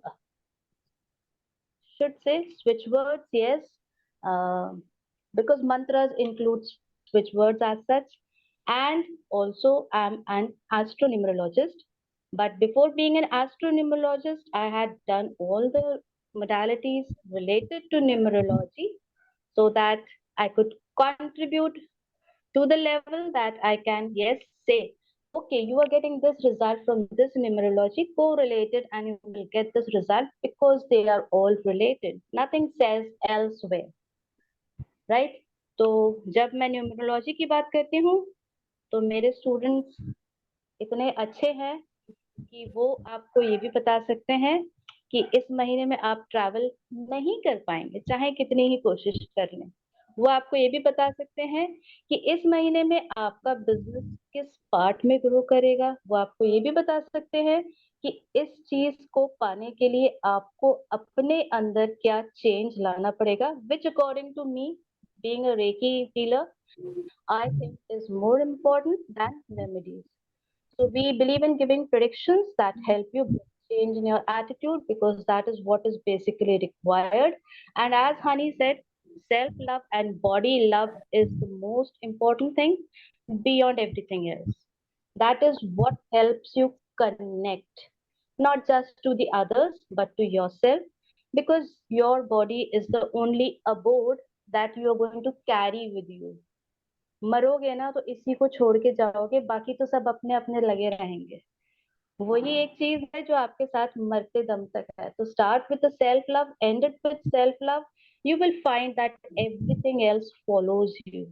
should say, switch words, yes, because mantras include switch words as such. And also, I'm an astronumerologist. But before being an astronumerologist, I had done all the modalities related to numerology so that I could contribute to the level that I can, yes, say, okay, you are getting this result from this numerology, correlated, and you will get this result because they are all related. Nothing says elsewhere, right? तो जब मैं numerology की बात करती हूँ तो मेरे students इतने अच्छे हैं कि वो आपको ये भी बता सकते हैं कि इस महीने में आप ट्रैवल नहीं कर पाएंगे चाहे कितनी ही कोशिश कर लें. वो आपको ये भी बता सकते हैं कि इस महीने में आपका बिजनेस किस पार्ट में ग्रो करेगा. वो आपको ये भी बता सकते हैं कि इस चीज को पाने के लिए आपको अपने अंदर क्या चेंज लाना पड़ेगा, which according to me, being a Reiki healer, I think is more important than remedies. So we believe in giving predictions that help you change in your attitude because that is what is basically required. And as Honey said, self-love and body love is the most important thing beyond everything else. That is what helps you connect, not just to the others, but to yourself, because your body is the only abode that you are going to carry with you. मरोगे ना तो इसी को छोड़ के जाओगे, बाकी तो सब अपने अपने लगे रहेंगे. वही एक चीज है जो आपके साथ मरते दम तक है. तो start with the self love, end it with self love. You will find that everything else follows you.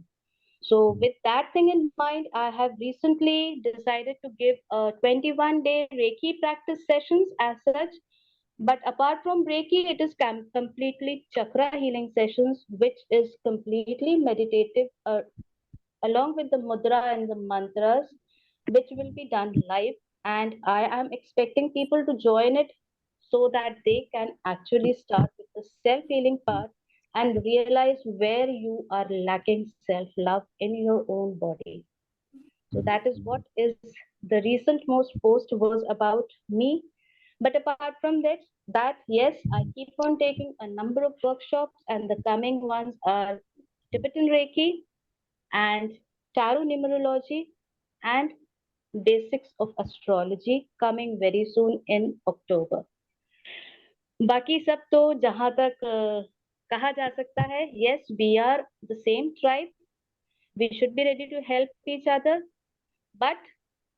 So with that thing in mind, I have recently decided to give 21-day Reiki practice sessions as such. But apart from Reiki, it is completely chakra healing sessions, which is completely meditative, along with the mudra and the mantras, which will be done live. And I am expecting people to join it so that they can actually start with the self-healing part and realize where you are lacking self-love in your own body. So that is what is the recent most post was about me. But apart from that, yes, I keep on taking a number of workshops, and the coming ones are Tibetan Reiki and tarot numerology and basics of astrology coming very soon in October. बाकी सब तो जहां तक कहा जा सकता है, yes, we are the same tribe, we should be ready to help each other, but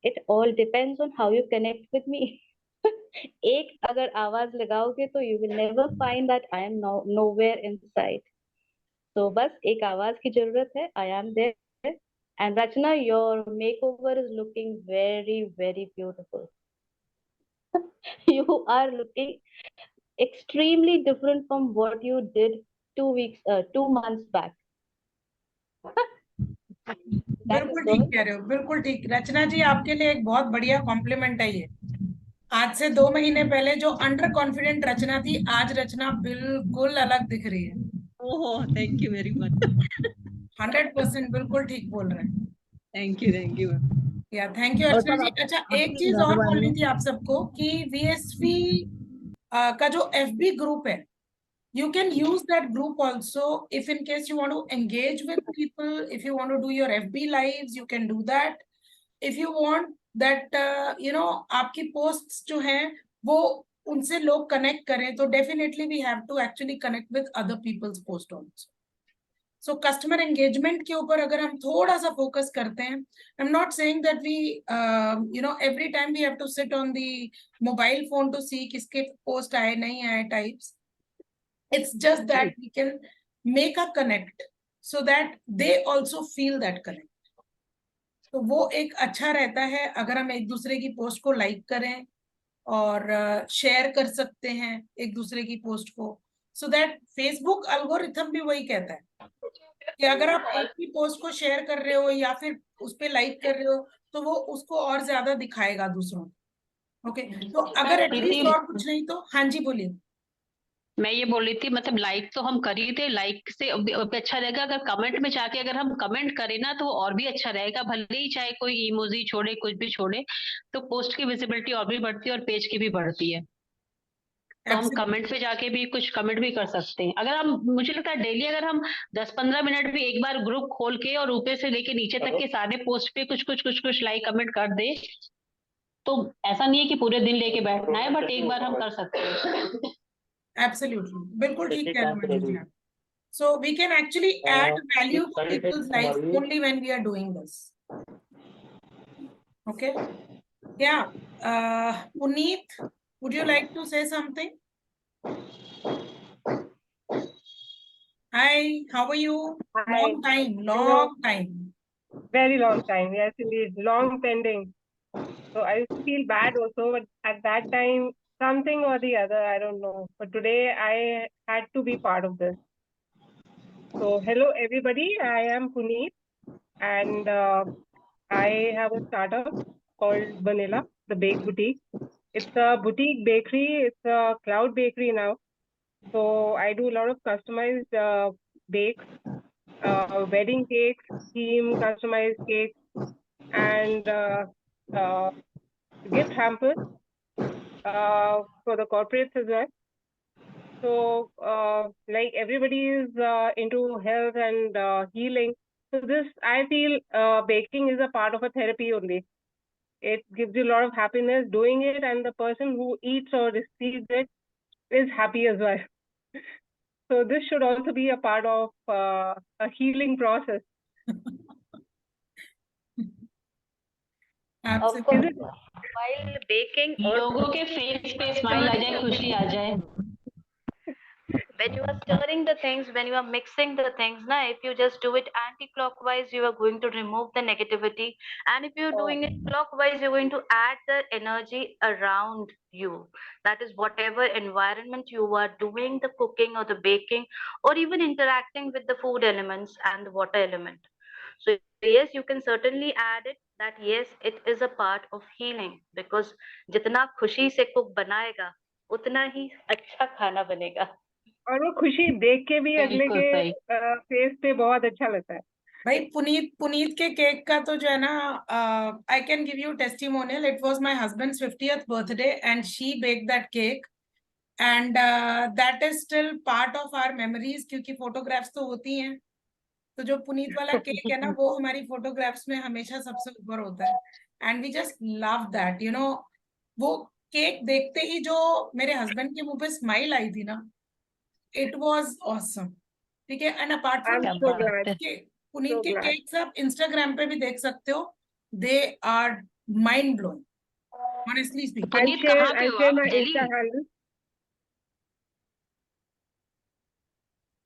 it all depends on how you connect with me. एक अगर आवाज लगाओगे तो you will never find that I am nowhere inside. तो बस एक आवाज की जरूरत है, I am there. And Rachna, your makeover is looking very, very beautiful. You are looking extremely different from what you did 2 months back. That is बिल्कुल good. ठीक कह रहे हो, बिल्कुल ठीक। रचना जी, आपके लिए एक बहुत बढ़िया कॉम्प्लीमेंट है ये। आज से 2 महीने पहले जो अंडर कॉन्फिडेंट रचना थी, आज रचना बिल्कुल अलग दिख रही है। ओहो, थैंक यू वेरी मच। 100% बिल्कुल ठीक बोल रहे हैं। Thank you. या थैंक यू अर्चना जी। अच्छा, एक चीज और बोलनी थी आप सबको कि VSV का जो FB ग्रुप है, you can use that group also if in case you want to engage with people, if you want to do your FB lives, you can do that. If you want that आपकी posts जो हैं वो उनसे लोग connect करें, तो definitely we have to actually connect with other people's post also. So customer engagement के ऊपर अगर हम थोड़ा सा focus करते हैं, I'm not saying that we every time we have to sit on the mobile phone to see किसके post आए नहीं आए types. It's just that we can make a connect so that they also feel that connect. तो वो एक अच्छा रहता है अगर हम एक दूसरे की पोस्ट को लाइक करें और शेयर कर सकते हैं एक दूसरे की पोस्ट को, so that फेसबुक एल्गोरिथम भी वही कहता है कि अगर आप एक ही पोस्ट को शेयर कर रहे हो या फिर उस पे लाइक कर रहे हो तो वो उसको और ज्यादा दिखाएगा दूसरों को। ओके, तो अगर एटलीस्ट और कुछ नहीं तो हाँ जी बोलिए। मैं ये बोल रही थी, मतलब लाइक तो हम कर ही थे, लाइक से अब अच्छा रहेगा अगर कमेंट में जाके अगर हम कमेंट करें ना तो वो और भी अच्छा रहेगा, भले ही चाहे कोई इमोजी छोड़े कुछ भी छोड़े, तो पोस्ट की विजिबिलिटी और भी बढ़ती है और पेज की भी बढ़ती है। तो हम कमेंट पे जाके भी कुछ कमेंट भी कर सकते हैं। अगर हम, मुझे लगता है डेली अगर हम 10-15 मिनट भी एक बार ग्रुप खोल के और ऊपर से लेके नीचे तक के सारे पोस्ट पे कुछ लाइक कमेंट कर दे, तो ऐसा नहीं है कि पूरे दिन लेके बैठना है, बट एक बार हम कर सकते हैं। Absolutely, बिल्कुल ठीक कह रहे हो Manju ji. So we can actually add value to people's lives only when we are doing this. Okay, yeah. Puneet, would you like to say something? Hi, how are you? Hi. Long time. Very long time. Yes, indeed. Long pending. So I feel bad also, but at that time, something or the other, I don't know. But today I had to be part of this. So hello everybody, I am Puneet and I have a startup called Vanilla, the Bake Boutique. It's a boutique bakery. It's a cloud bakery now. So I do a lot of customized bakes, wedding cakes, theme customized cakes, and gift hampers for the corporates as well. So like everybody is into health and healing. So this, I feel baking is a part of a therapy only. It gives you a lot of happiness doing it, and the person who eats or receives it is happy as well. So this should also be a part of a healing process. Of course, while baking or लोगों के face पे smile आ जाए, खुशी आ जाए। when you are stirring the things, when you are mixing the things, now if you just do it anti-clockwise, you are going to remove the negativity, and if you're doing it clockwise, you're going to add the energy around you. That is whatever environment you are doing the cooking or the baking, or even interacting with the food elements and the water element. So yes, you can certainly add it, that yes, it is a part of healing, because जितना खुशी से cook बनाएगा उतना ही अच्छा खाना बनेगा। और वो खुशी देख के भी अगले के फेस पे बहुत अच्छा लगता है। भाई पुनीत के केक का तो जो है ना, I can give you testimonial. It was my husband's 50th birthday and she bake that cake and that is still part of our memories, क्योंकि फोटोग्राफ्स तो होती हैं। तो जो पुनीत वाला केक है ना, वो हमारी फोटोग्राफ्स में हमेशा सबसे ऊपर होता है and we just love that, वो केक देखते ही जो मेरे हस्बैंड के मुंह पे स्माइल आई थी ना, इट वाज ऑसम। ठीक है, and apart I'm from so glad. Puneet So के glad. केक्स आप इंस्टाग्राम पे भी देख सकते हो, they are mind blowing, honestly speaking. Puneet कहाँ पे I'll हो share आप? my Delhi? Insta handle.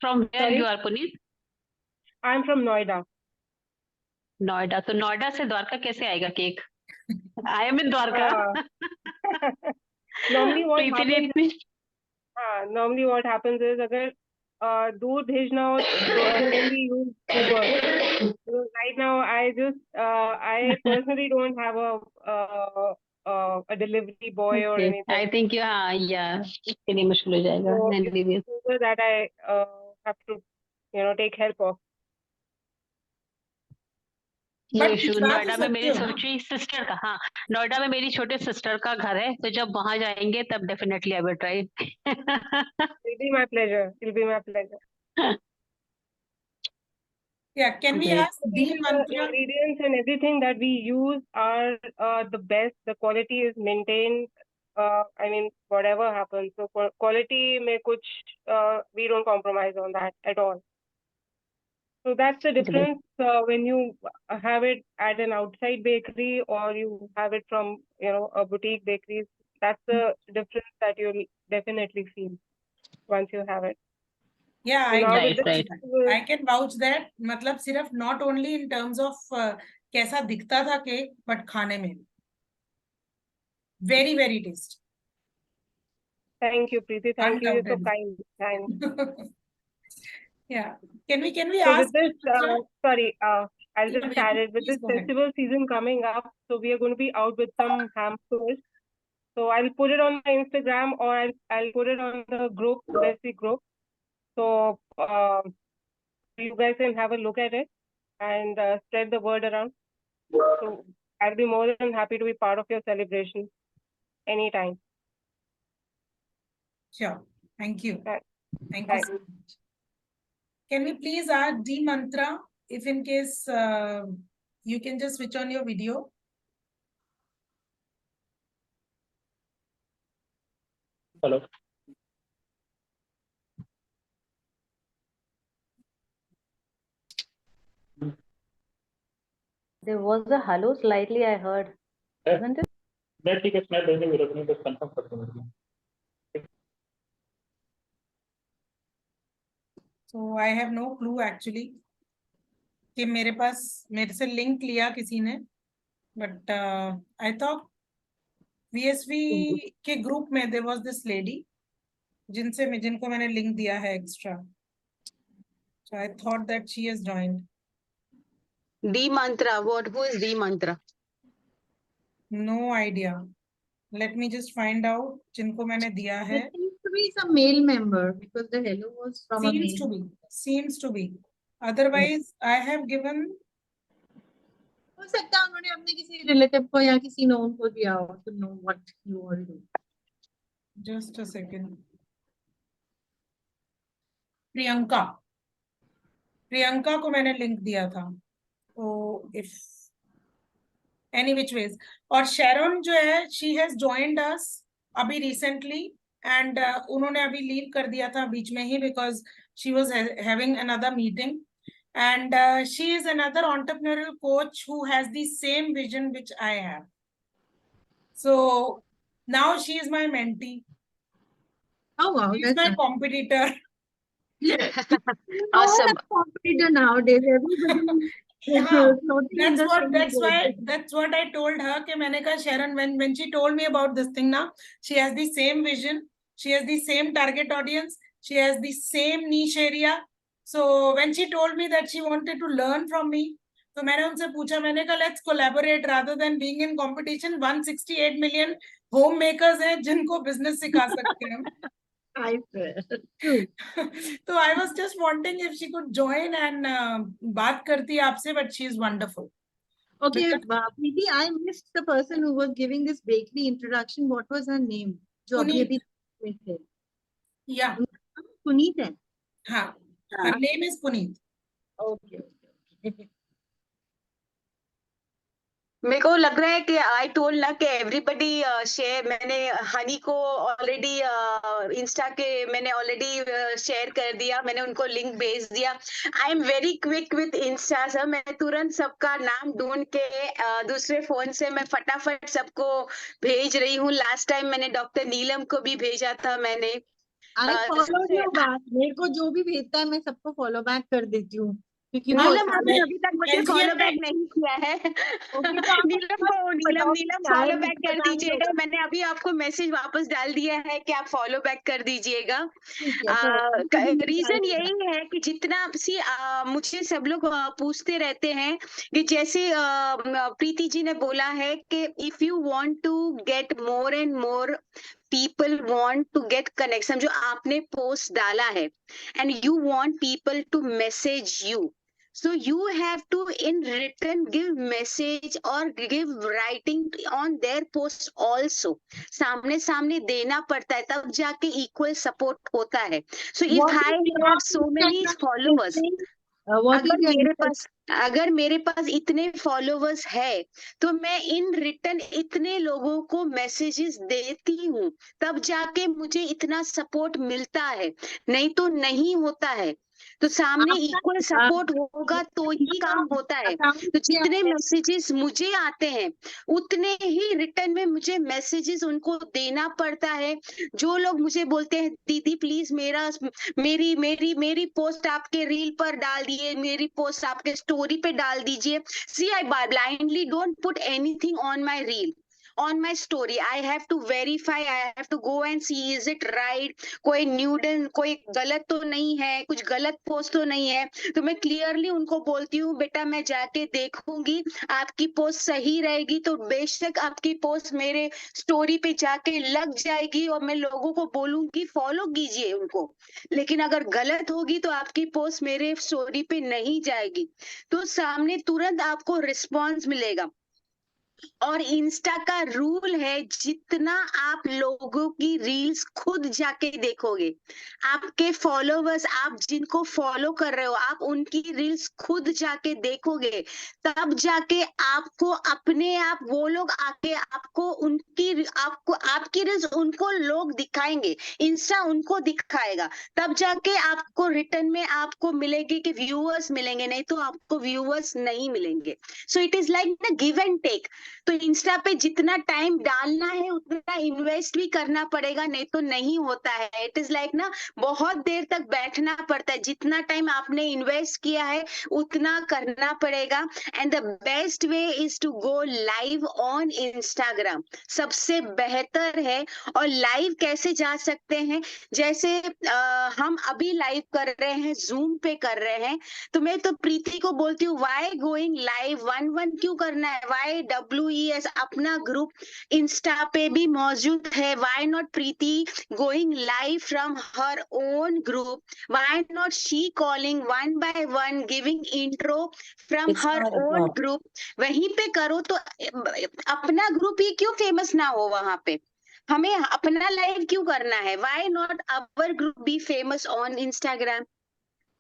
From where Sorry? You are Puneet? I'm from Noida. Noida. तो नोएडा से द्वारका कैसे आएगा cake? I am in Dwarka. Normally what Preeti ने happens इतनी normally what happens is अगर दूर भेजना हो तो then we use Uber. So right now I personally don't have a delivery boy or okay. anything. I think हाँ या इसके लिए मुश्किल हो जाएगा। So नहीं, नहीं, नहीं। it's Uber that I have to take help of. No but issue. भिजवा तो नोएडा में सकते मेरी हो ना। छोटी सिस्टर का, हाँ, नोएडा में मेरी छोटे सिस्टर का घर है, तो जब वहां जाएंगे तब definitely I will try. It'll be my pleasure. It'll be my pleasure. Yeah, can we Great. ask D The Mantra? ingredients and everything that we use are the best. The quality is maintained. I mean, whatever happens. So quality में कुछ we don't compromise on that at all. So that's the Great. difference when you have it at an outside bakery or you have it from a boutique bakery. That's the difference that you'll definitely feel once you have it. Yeah, So I now Right, with right. this, I can vouch that, मतलब सिर्फ not only in terms of कैसा दिखता था cake, but खाने में भी very very tasty. thank you, Preeti. Thank you. You're so Undoubtedly. kind. Thanks. Yeah, can we So ask with this, Mantra? sorry, I'll Yeah, just yeah, add it. With please this go ahead. festival season coming up, so we are going to be out with some hampers. So I'll put it on my Instagram or I'll put it on the group, WSV group. So you guys can have a look at it and spread the word around. So I'll be more than happy to be part of your celebration anytime. Sure, thank you. Right. Thank you Right. so much. Can we please ask D Mantra, if in case you can just switch on your video. Hello. There was a hello slightly I heard, isn't it? मैं ठीक है, मैं भेजने video को नहीं, बस confirm कर दूं मेरे को। So I have no clue actually कि मेरे से लिंक लिया किसी ने, but I thought VSV के ग्रुप में there was this lady जिनको मैंने लिंक दिया है extra. So I thought that she has joined. D Mantra. Who is D Mantra? No idea. Let me just find out जिनको मैंने दिया है. There seems to be some male member because the hello was from a male. Seems to be. Otherwise, I have given. हो सकता है उन्होंने अपने किसी रिलेटिव को या किसी नोन को दिया हो to know what you all do. Just a second. Priyanka को मैंने लिंक दिया था. So if any which ways. और शेरन जो है, she has joined us अभी recently and उन्होंने अभी लीव कर दिया था बीच में ही because she was having another meeting and she is another entrepreneurial coach who has the same vision which I have. So now she is my mentee. Oh wow, She is that's my competitor. Awesome. competitor nowadays. Everybody Yeah, floating in the same boat. that's what I told her कि मैंने कहा Sharon, when she told me about this thing now, she has the same vision, she has the same target audience, she has the same niche area. So when she told me that she wanted to learn from me, तो मैंने उनसे पूछा, मैंने कहा let's collaborate rather than being in competition. 168 million homemakers हैं जिनको business सिखा सकते हैं. I swear. True. So I was just wanting if she could join and बात करती आपसे, but she is wonderful. Okay, Preeti, I missed the person who was giving this bakery introduction. What was her name? जो अभी में थे. Yeah. Puneet है. हाँ. Her name is Puneet. Okay. मेरे को लग रहा है कि आई टोल्ड ना कि एवरीबडी शेयर, मैंने हनी को ऑलरेडी इंस्टा के मैंने ऑलरेडी शेयर कर दिया, मैंने उनको लिंक भेज दिया। I am very quick with Insta sir, मैं तुरंत सबका नाम ढूंढ के दूसरे फोन से मैं फटाफट सबको भेज रही हूँ। लास्ट टाइम मैंने डॉक्टर नीलम को भी भेजा था मैंने। अरे अ, फॉलो सबसे- यू बैक, मेरे को जो भी भेजता है मैं सबको फॉलो बैक कर देती हूँ, क्योंकि वो नीलम होता आपने है। अभी तक मुझे LGM फॉलो में बैक नहीं किया है। ओके, तो आप बताओ नीलम क्या है, फॉलो मुझे बैक कर पता नहीं दीजिएगा। होगा। मैंने अभी आपको मैसेज वापस डाल दिया है कि आप फॉलो बैक कर दीजिएगा। ठीक है, तो रीजन यही है कि जितना मुझे सब लोग पूछते रहते हैं कि जैसे प्रीति जी ने बोला है कि if you want to get more and more people want to get connection, जो आपने पोस्ट डाला है and you want people to message you, so you have to in written give message or give writing on their post also, सामने सामने देना पड़ता है, तब जाके equal support होता है। so if I have so many followers, अगर मेरे पास इतने फॉलोवर्स है तो मैं इन रिटर्न इतने लोगों को मैसेजेस देती हूँ, तब जाके मुझे इतना सपोर्ट मिलता है, नहीं तो नहीं होता है। तो सामने इक्वल सपोर्ट होगा तो ही काम होता है। तो जितने मैसेजेस मुझे आते हैं उतने ही रिटर्न में मुझे मैसेजेस उनको देना पड़ता है। जो लोग मुझे बोलते हैं दीदी प्लीज मेरी मेरी मेरी पोस्ट आपके रील पर डाल दिए, मेरी पोस्ट आपके स्टोरी पे डाल दीजिए। सी आई blindly don't put anything on my reel, on my story. I have to verify, I have to go and see is it right, कोई न्यूडन कोई गलत तो नहीं है, कुछ गलत पोस्ट तो नहीं है। तो मैं क्लियरली उनको बोलती हूँ बेटा मैं जाके देखूंगी, आपकी पोस्ट सही रहेगी तो बेशक आपकी पोस्ट मेरे स्टोरी पे जाके लग जाएगी और मैं लोगों को बोलूंगी फॉलो कीजिए उनको, लेकिन अगर गलत होगी तो आपकी पोस्ट मेरे स्टोरी पे नहीं जाएगी। तो सामने तुरंत आपको रिस्पॉन्स मिलेगा। और इंस्टा का रूल है जितना आप लोगों की रील्स खुद जाके देखोगे, आपके फॉलोवर्स, आप जिनको फॉलो कर रहे हो आप उनकी रील्स खुद जाके देखोगे, तब जाके आपको अपने आप वो लोग आके आपको आपकी रील्स उनको लोग दिखाएंगे, इंस्टा उनको दिखाएगा, तब जाके आपको रिटर्न में आपको मिलेगी कि व्यूअर्स मिलेंगे, नहीं तो आपको व्यूअर्स नहीं मिलेंगे। So it is like the give and take. तो इंस्टा पे जितना टाइम डालना है उतना इन्वेस्ट भी करना पड़ेगा, नहीं तो नहीं होता है। इट इज लाइक ना बहुत देर तक बैठना पड़ता है, जितना टाइम आपने इन्वेस्ट किया है उतना करना पड़ेगा। And the best way is to go live on Instagram, सबसे बेहतर है। और लाइव कैसे जा सकते हैं, जैसे हम अभी लाइव कर रहे हैं, जूम पे कर रहे हैं, तो मैं तो प्रीति को बोलती हूँ वाई गोइंग लाइव, 1-1 क्यों करना है, वाई WES अपना ग्रुप इंस्टा पे भी मौजूद है, why not Preeti going live from her own group, why not she calling 1 by 1 giving intro from her own group, वहीं पे करो तो अपना ग्रुप ही क्यों फेमस ना हो, वहां पे हमें अपना लाइव क्यों करना है, why not our group be famous on Instagram.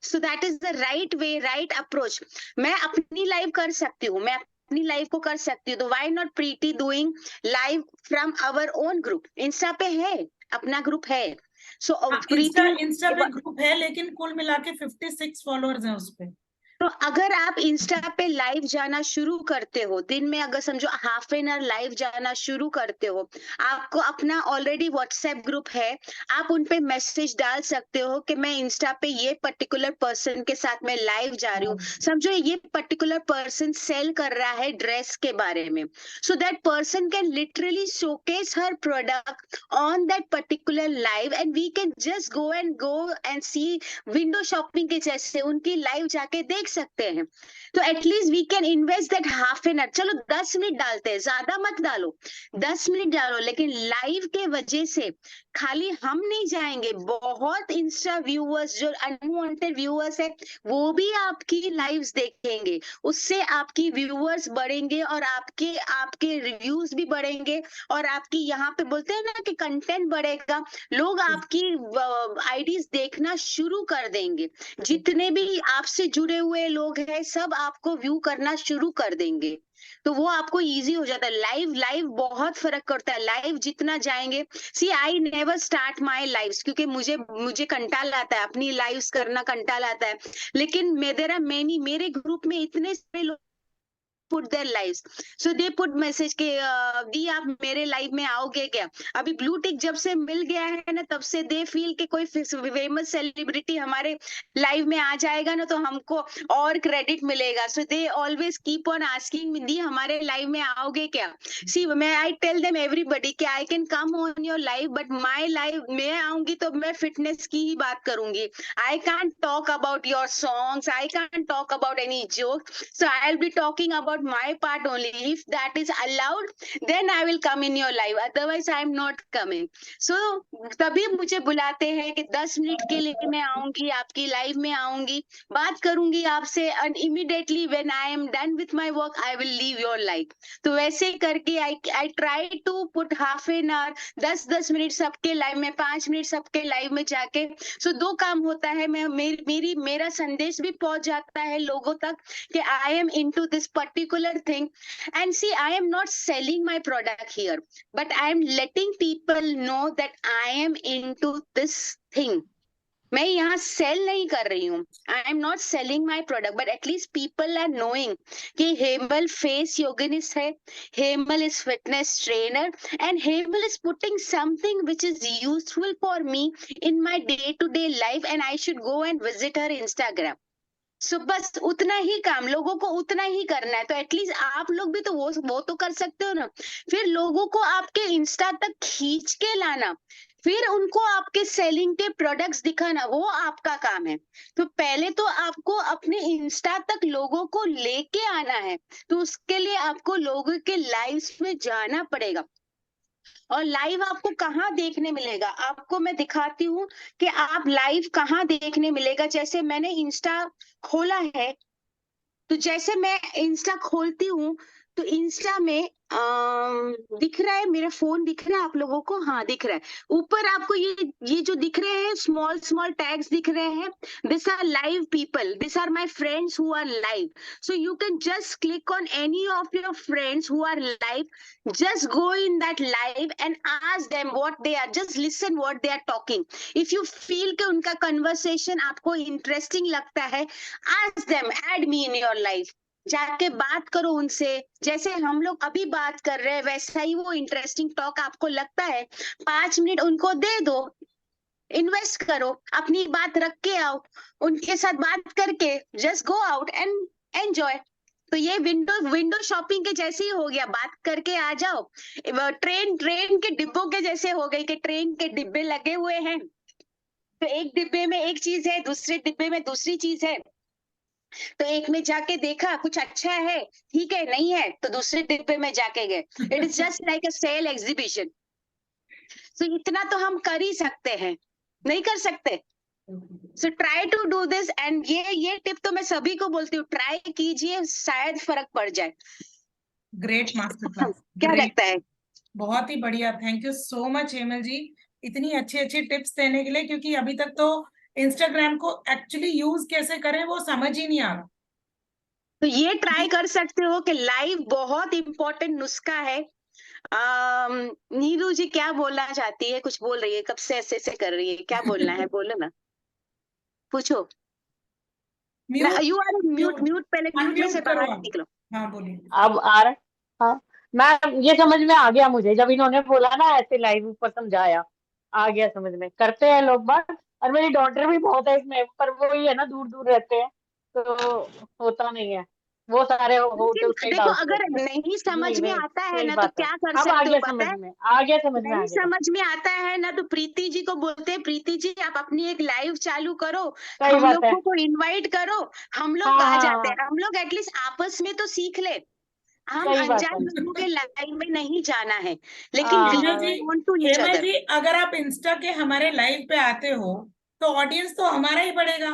So that is the right way, right approach. मैं अपनी लाइव कर सकती हूँ, मैं अपनी लाइव को कर सकती हूँ, तो why not Preeti doing live from our own group. Insta पे है, अपना ग्रुप है। सो इंस्टा पे ग्रुप है लेकिन कुल मिला के 56 फॉलोअर्स हैं उस पे। तो अगर आप इंस्टा पे लाइव जाना शुरू करते हो, दिन में अगर समझो हाफ एन आवर लाइव जाना शुरू करते हो, आपको अपना ऑलरेडी व्हाट्सएप ग्रुप है, आप उन पे मैसेज डाल सकते हो कि मैं इंस्टा पे ये पर्टिकुलर पर्सन के साथ में लाइव जा रही हूँ, समझो ये पर्टिकुलर पर्सन सेल कर रहा है ड्रेस के बारे में, so that person can literally showcase her product on that particular live and we can just go and see, window shopping के जैसे उनकी लाइव जाके देख सकते हैं। तो at least we can invest that half an hour, चलो 10 मिनट डालते हैं, ज्यादा मत डालो, 10 मिनट डालो, लेकिन लाइव के वजह से खाली हम नहीं जाएंगे, बहुत इंस्टा व्यूअर्स जो अनवांटेड व्यूअर्स है वो भी आपकी लाइव्स देखेंगे, उससे आपकी व्यूअर्स बढ़ेंगे और आपके रिव्यूज भी बढ़ेंगे और आपकी यहाँ पे बोलते हैं ना कि कंटेंट बढ़ेगा, लोग आपकी आईडीज देखना शुरू कर देंगे, जितने भी आपसे जुड़े हुए लोग हैं सब आपको व्यू करना शुरू कर देंगे। तो वो आपको इजी हो जाता है। लाइव लाइव बहुत फर्क करता है, लाइव जितना जाएंगे। See I never start my lives, क्योंकि मुझे कंटाल आता है, अपनी लाइव्स करना कंटाल आता है। लेकिन देयर आर मेनी, मेरे ग्रुप में इतने सारे लोग put their lives, so they put message के दी आप मेरे लाइव में आओगे क्या? अभी ब्लू टिक जब से मिल गया है ना, तब से दे फील के कोई फेमस सेलिब्रिटी हमारे लाइव में आ जाएगा ना, तो हमको और क्रेडिट मिलेगा। So they always keep on asking me, the हमारे लाइव में आओगे क्या? सी मैं आई टेल देम एवरीबडी कि आई can come on your live, but my live मैं आऊंगी तो मैं फिटनेस की ही बात करूंगी। I can't talk about your songs, I can't talk about any joke, so I'll be talking about my part only. If that is allowed, then I will come in your live, otherwise I am not coming. So तभी मुझे बुलाते हैं कि 10 minute के लिए मैं आऊंगी, आपकी लाइव में आऊंगी, बात करूंगी आपसे, and immediately when I am done with my work I will leave your live. तो वैसे करके I try to put half an hour, 10 minute सबके लाइव में, 5 मिनट सबके लाइव में जाके। सो दो काम होता है, मेरा संदेश भी पहुंच जाता है लोगों तक कि I am into this particular thing, and see I am not selling my product here, but I am letting people know that I am into this thing. मैं यहाँ सेल नहीं कर रही हूँ, I am not selling my product, but at least people are knowing कि हेमल फेस योगिनिस्ट है, Hemal is fitness trainer, and Hemal is putting something which is useful for me in my day to day life, and I should go and visit her Instagram. So बस उतना ही काम, लोगों को उतना ही करना है। तो एटलीस्ट आप लोग भी तो वो तो कर सकते हो ना। फिर लोगों को आपके इंस्टा तक खींच के लाना, फिर उनको आपके सेलिंग के प्रोडक्ट्स दिखाना, वो आपका काम है। तो पहले तो आपको अपने इंस्टा तक लोगों को लेके आना है, तो उसके लिए आपको लोगों के लाइव्स में जाना पड़ेगा। और लाइव आपको कहाँ देखने मिलेगा, आपको मैं दिखाती हूँ कि आप लाइव कहाँ देखने मिलेगा। जैसे मैंने इंस्टा खोला है, तो जैसे मैं इंस्टा खोलती हूँ तो इंस्टा में दिख रहा है, मेरा फोन दिख रहा है आप लोगों को? हाँ दिख रहा है। ऊपर आपको ये जो दिख रहे हैं स्मॉल स्मॉल टैग्स दिख रहे हैं, this are live people, this are my friends who are live. So you can just click on any of your friends who are live, just go in that live and ask them what they are, just listen what they are talking. If you feel कि उनका conversation आपको interesting लगता है, ask them, add me in your life. जाके बात करो उनसे, जैसे हम लोग अभी बात कर रहे हैं वैसा ही वो इंटरेस्टिंग टॉक आपको लगता है, 5 मिनट उनको दे दो, इन्वेस्ट करो, अपनी बात रख के आओ, उनके साथ बात करके just go out and enjoy. तो ये विंडो शॉपिंग के जैसे ही हो गया, बात करके आ जाओ। ट्रेन के डिब्बों के जैसे हो गई कि ट्रेन के डिब्बे लगे हुए हैं, तो एक डिब्बे में एक चीज है, दूसरे डिब्बे में दूसरी चीज है। तो एक में जाके देखा कुछ अच्छा है, ठीक है, नहीं है तो दूसरे डिब्बे में जाके गए। It is just like a sale exhibition. So इतना तो हम कर ही सकते हैं, नहीं कर सकते? So try to do this, and ये टिप तो मैं सभी को बोलती हूँ, ट्राई कीजिए, शायद फर्क पड़ जाए। ग्रेट मास्टर क्लास, क्या लगता है? बहुत ही बढ़िया। Thank you so much Hemal जी, इतनी अच्छी अच्छी टिप्स देने के लिए, क्योंकि अभी तक तो इंस्टाग्राम को एक्चुअली यूज कैसे करें वो समझ ही नहीं आ रहा। तो ये ट्राई कर सकते हो कि लाइव बहुत इंपॉर्टेंट नुस्खा है। नीरू जी क्या बोलना चाहती है? कुछ बोल रही है, कब से ऐसे कर रही है, क्या बोलना है? बोलो ना, पूछो। यू आर म्यूट, पहले म्यूट में से बाहर निकलो। हाँ बोलिए। अब आ रहा है? हाँ, मैं ये समझ में आ गया मुझे, जब इन्होंने बोला ना ऐसे लाइव ऊपर समझाया, आ गया समझ में। करते हैं लोग बात, और मेरी डॉटर भी बहुत है इसमें, पर वो ही है ना, दूर दूर रहते हैं तो होता नहीं है, वो सारे होटल से देखो अगर नहीं समझ में आता है ना तो क्या कर सकते हो पता है? आ गया समझ में, नहीं समझ में आता है ना तो प्रीति जी को बोलते हैं, प्रीति जी आप अपनी एक लाइव चालू करो, हम लोगों को इनवाइट करो, हम लोग आ जाते हैं, हम लोग एटलीस्ट आपस में तो सीख ले। हम अनजान लोगों के लाइव में नहीं जाना है, लेकिन जी अगर आप इंस्टा के हमारे लाइव पे आते हो तो ऑडियंस तो हमारा ही बढ़ेगा।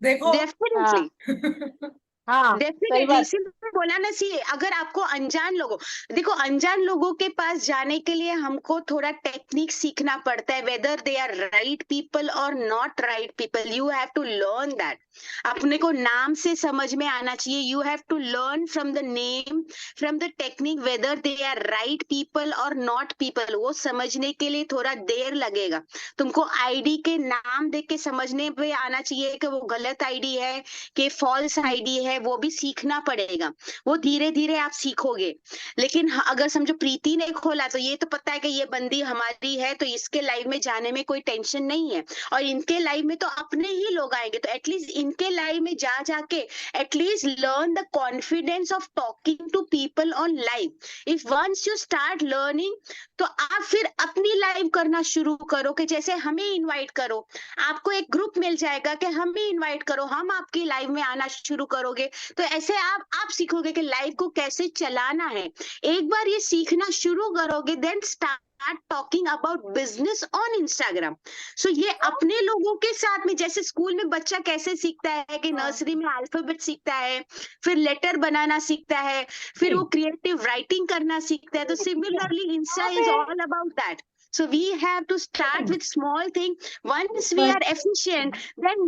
देखो डेफिनेटली हाँ सही डेफिनेटली बात। इसीलिए बोला ना, सी अगर आपको अनजान लोगों, देखो अनजान लोगों के पास जाने के लिए हमको थोड़ा टेक्निक सीखना पड़ता है, whether they are right people और not right people, you have to learn that. अपने को नाम से समझ में आना चाहिए, you have to learn from the name, from the technique, whether they are right people और नॉट पीपल। वो समझने के लिए थोड़ा देर लगेगा। तुमको आईडी के नाम देख के समझने पे आना चाहिए कि वो गलत आईडी है कि फॉल्स आईडी है, वो भी सीखना पड़ेगा। वो धीरे धीरे आप सीखोगे। लेकिन अगर समझो प्रीति ने खोला तो ये तो पता है कि ये बंदी हमारी है, तो इसके लाइव में जाने में कोई टेंशन नहीं है। और इनके लाइव में तो अपने ही लोग आएंगे, तो एटलीस्ट इनके लाइव में जा जाके at least learn the confidence of talking to people on live. If once you start learning, तो आप फिर अपनी लाइव करना शुरू करो कि जैसे हमें इनवाइट करो, आपको एक ग्रुप मिल जाएगा कि हमें इनवाइट करो, हम आपकी लाइव में आना शुरू करोगे। तो ऐसे आप सीखोगे कि लाइव को कैसे चलाना है। एक बार ये सीखना शुरू करोगे, then start talking about business on Instagram. So ये अपने लोगों के साथ में, जैसे स्कूल में बच्चा कैसे सीखता है कि नर्सरी में अल्फाबेट सीखता है, फिर लेटर बनाना सीखता है, फिर वो क्रिएटिव राइटिंग करना सीखता है, तो similarly Insta is all about that. So we have to start with small thing. Once we are efficient, then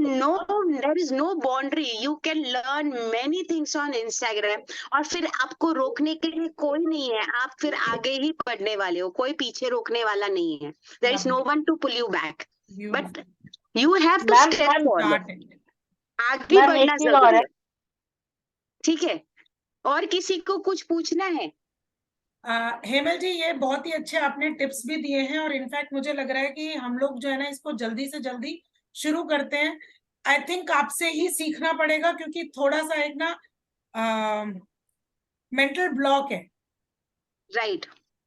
there is no boundary. You can learn many things on Instagram. और फिर आपको रोकने के लिए कोई नहीं है, आप फिर आगे ही बढ़ने वाले हो, कोई पीछे रोकने वाला नहीं है। There is no one to pull you back. But you have to ma'am step forward. आगे मैम बढ़ना एक चीज और जरूरी है। है। ठीक है, और किसी को कुछ पूछना है? हेमल जी, ये बहुत ही अच्छे आपने टिप्स भी दिए हैं, और इनफैक्ट मुझे लग रहा है कि हम लोग जो है ना इसको जल्दी से जल्दी शुरू करते हैं। आई थिंक आपसे ही सीखना पड़ेगा, क्योंकि थोड़ा सा एक ना मेंटल ब्लॉक है। राइट।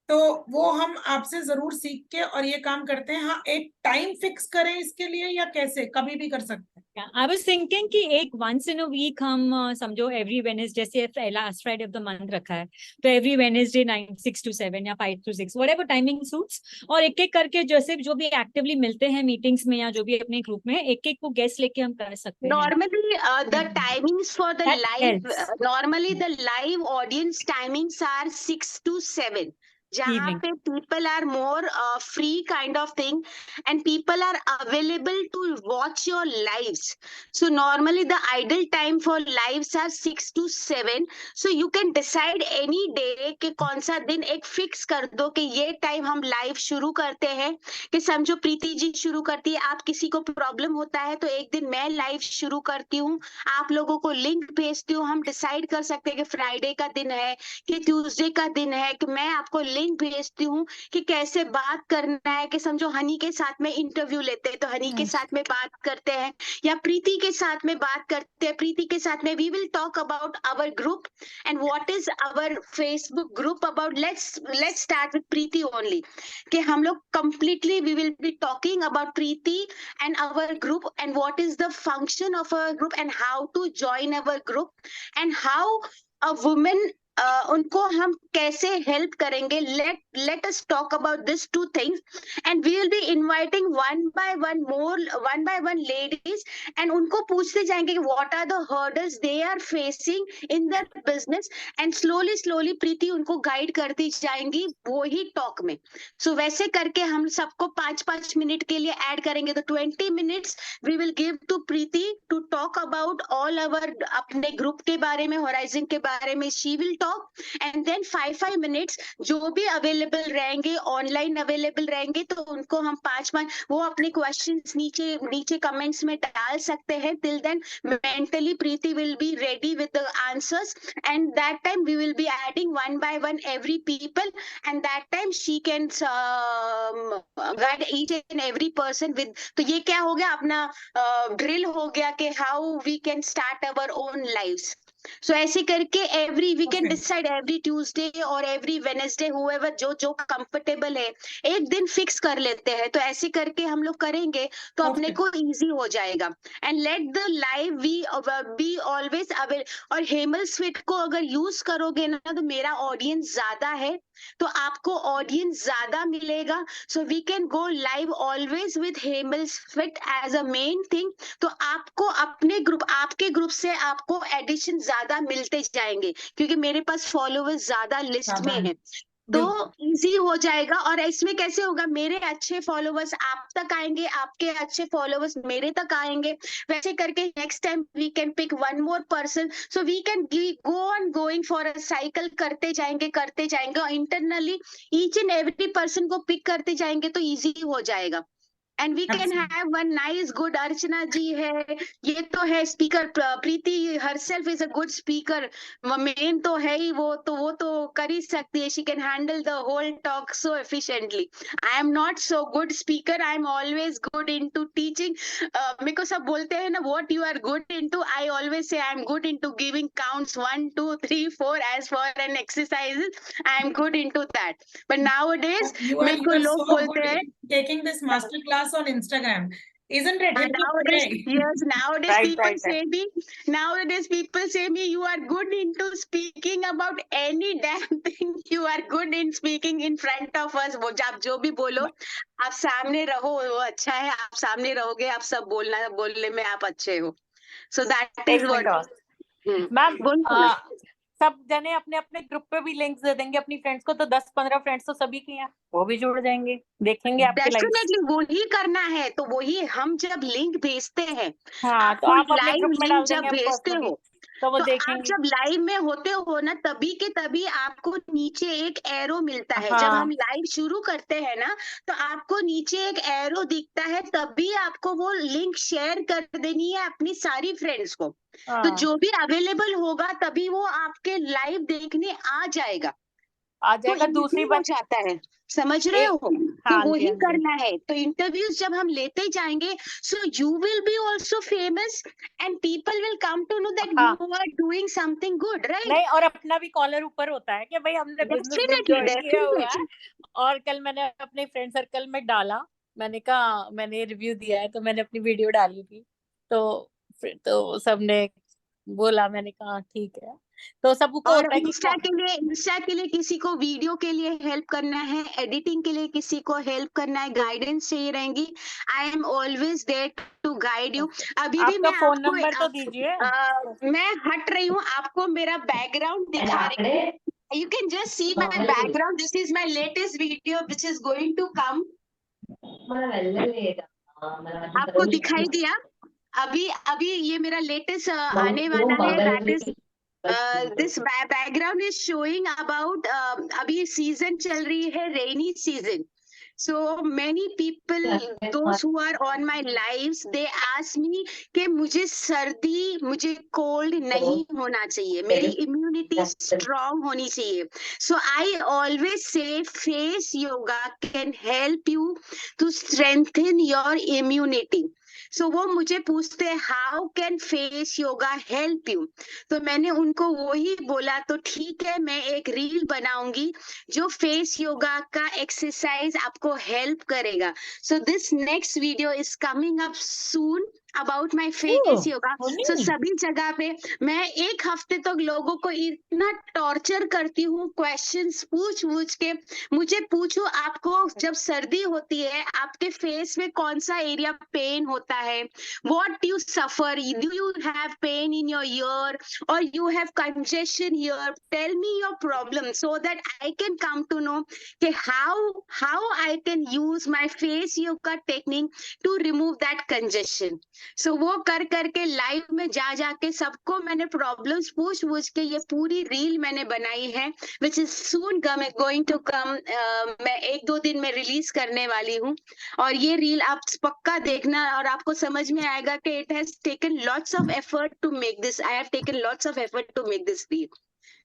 तो वो हम आपसे जरूर सीख के और ये काम करते हैं। हाँ, एक टाइम फिक्स करें इसके लिए, या कैसे कभी भी कर सकते हैं? आई वाज थिंकिंग कि एक वंस इन अ वीक हम समझो एवरी वेडनेसडे, जैसे last Friday of the month रखा है, तो एवरी वेडनेसडे 6 to 7 या 5 to 6 व्हाटएवर टाइमिंग सूट्स, और एक एक करके जैसे जो भी एक्टिवली मिलते हैं मीटिंग्स में या जो भी अपने ग्रुप में, एक एक को गेस्ट लेके हम कर सकते हैं। Normally, the timings for the live, normally the live audience timings are 6 to 7. जहाँ पे people are more free kind of thing, and people are available to watch your lives. So normally the ideal time for lives are 6 to 7. So you can decide any day कि कौन सा दिन एक fix कर दो कि ये time हम live शुरू करते हैं। कि समझो प्रीति जी शुरू करती है, आप किसी को प्रॉब्लम होता है तो एक दिन मैं लाइव शुरू करती हूँ, आप लोगों को लिंक भेजती हूँ, हम डिसाइड कर सकते हैं कि फ्राइडे का दिन है कि ट्यूसडे का दिन है, कि मैं आपको लिंक भेजती हूँ कि कैसे बात करना है। कि समझो हनी के साथ में इंटरव्यू लेते हैं तो हनी के साथ में बात करते हैं, या प्रीति के साथ में बात करते हैं, प्रीति के साथ में we will talk about our group and what is our Facebook group about. Let's start with Preeti only, कि हम लोग completely we will be talking about Preeti and our group and what is the function of our group and how to join our group and how a woman उनको हम कैसे help करेंगे। let us talk about these two things and we will be inviting one by one ladies and उनको पूछते जाएंगे कि what are the hurdles they are facing in their business and slowly प्रीति उनको guide करती जाएंगी वो ही talk में। सो वैसे करके हम सबको 5-5 मिनट के लिए ऐड करेंगे, तो 20 minutes we will give to Preeti to talk about all our अपने ग्रुप के बारे में, होराइजन के बारे में she will talk and then 5 minutes जो भी अवेलेबल रहेंगे, ऑनलाइन अवेलेबल रहेंगे, तो उनको हम 5 वो अपने क्वेश्चंस नीचे कमेंट्स में डाल सकते हैं। Till then mentally Preeti will be ready with the answers and that time we will be adding one by one every people and that time she can guide each and every person with। तो ये क्या हो गया, अपना drill हो गया कि how we can start our own lives. So ऐसे करके every we can decide every Tuesday और एवरी वेडनेसडे हुएवर जो कंफर्टेबल है, एक दिन फिक्स कर लेते हैं। तो ऐसे करके हम लोग करेंगे तो अपने को इजी हो जाएगा। And let the live be always avail. और हेमल स्वीट को अगर यूज करोगे ना तो मेरा ऑडियंस ज्यादा है तो आपको ऑडियंस ज्यादा मिलेगा। So we can go live always with Hemal sweet as a main thing. तो आपको अपने ग्रुप, आपके ग्रुप से आपको एडिशन ज्यादा मिलते जाएंगे क्योंकि मेरे पास फॉलोवर्स ज्यादा लिस्ट में ज्यादा है, तो इजी हो जाएगा। और इसमें कैसे होगा, मेरे अच्छे फॉलोवर्स आप तक आएंगे, आपके अच्छे फॉलोवर्स मेरे तक आएंगे, वैसे करके next time we can pick one more person, so we can go on going for a cycle, करते जाएंगे और internally each and every person को पिक करते जाएंगे तो इजी हो जाएगा। And we can have one nice good, Archana ji है, ये तो है speaker, Preeti herself is a good speaker, main तो है ही वो तो कर ही सकती है, she can handle the whole talk so efficiently. I am not so good speaker, I am always good into teaching. मेरे को सब बोलते हैं ना what you are good into, I always say I am good into giving counts 1 2 3 4 as for an exercise, I am good into that. But nowadays मेरे को लोग बोलते हैं taking this master class on Instagram, isn't it? And You should nowadays, try. yes, nowadays Right, people right, say me, nowadays people say me, you are good into speaking about any damn thing. You are good in speaking in front of us. वो आप जो भी बोलो, आप सामने रहो वो अच्छा है, आप सामने रहोगे, आप सब बोलने में आप अच्छे हो. So that is एक what. मिनट और मैम, बोलो ना. सब जने अपने अपने ग्रुप पे भी लिंक्स दे देंगे अपनी फ्रेंड्स को, तो 10-15 फ्रेंड्स तो सभी के हैं, वो भी जुड़ जाएंगे, देखेंगे आपके लाइव। डेफिनेटली वही करना है, तो वही हम जब लिंक भेजते हैं, हाँ, तो आपको आप अपने लाइव ग्रुप में लिंक डाल जब देंगे भेजते पर्सनली, हो, तो वो तो आप देखेंगे। जब लाइव में होते हो ना, तभी के तभी आपको नीचे एक एरो मिलता है। जब हाँ। हम लाइव शुरू करते हैं ना, तो आपको नीचे एक एरो दिखता है, तभी आपको वो लिंक शेयर कर देनी है अपनी सारी फ्रेंड्स को। तो हाँ, जो भी अवेलेबल होगा तभी वो आपके लाइव देखने आ जाएगा, आ तो जाएगा। easy दूसरी हो बात, जाता है, समझ रहे हो? तो हाँ वही जी, हाँ जी। करना है। तो इंटरव्यूज जब हम लेते जाएंगे, so you will be also famous and people will come to know that हाँ। You are doing something good, right? नहीं, और अपना भी कॉलर ऊपर होता है कि भाई हमने बिजनेस ग्रुप डेफिनेटली, ज्वाइन किया हुआ है। डेफिनेटली। और कल मैंने अपने फ्रेंड सर्कल में डाला, मैंने कहा मैंने रिव्यू दिया है, तो मैंने अपनी वीडियो डाली थी, तो फिर तो सबने बोला, मैंने कहा ठीक है। तो सबको और होता है कि इंस्टा के लिए किसी को वीडियो के लिए हेल्प करना है, एडिटिंग के लिए किसी को हेल्प करना है, गाइडेंस चाहिए रहेंगी, I am always there to guide you. अभी भी आपका मैं फोन आपको नंबर तो दीजिए। मैं हट रही हूँ, आपको मेरा बैकग्राउंड दिखा रही हूँ। You can just see my background. This is my latest video which is going to come. आपको दिखाई दिया? अभी ये मेरा लेटेस्ट आने वाला है, that is this background is showing about अभी सीजन चल रही है, rainy season. So many people, those who are on my lives, they ask me कि मुझे सर्दी, मुझे कोल्ड नहीं होना चाहिए, मेरी इम्यूनिटी स्ट्रांग होनी चाहिए. So I always say face yoga can help you to strengthen your immunity. So वो मुझे पूछते हैं how can face yoga help you, तो मैंने उनको वही बोला, तो ठीक है मैं एक रील बनाऊंगी जो फेस योगा का एक्सरसाइज आपको हेल्प करेगा. So this next video is coming up soon about my face yoga. So सभी जगह पे मैं एक हफ्ते तक लोगों को इतना टॉर्चर करती हूँ, क्वेश्चंस पूछ के, मुझे पूछो आपको जब सर्दी होती है आपके फेस में कौन सा एरिया पेन होता है, what you suffer, do you have pain in your ear और you have congestion here, tell me your problem so that I can come to know कि how I can use my face yoga technique to remove that congestion. So वो कर करके live में जाके सबको मैंने problems पूछ के ये पूरी रील मैंने बनाई है, which is soon going to come. मैं 1-2 दिन में रिलीज करने वाली हूँ, और ये रील आप पक्का देखना और आपको समझ में आएगा कि it has taken lots of effort to make this, I have taken lots of effort to make this reel.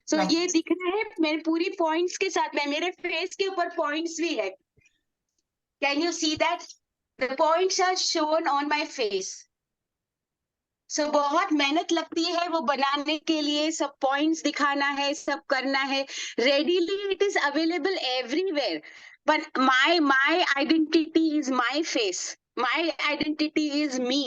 So ये दिख रहा है मेरे पूरी पॉइंट्स के साथ में, मेरे फेस के ऊपर पॉइंट्स भी है. Can you see that the points are shown on my face. So बहुत मेहनत लगती है वो बनाने के लिए, सब पॉइंट्स दिखाना है, सब करना है. Readily it is available everywhere, but my identity is my face, my identity is me,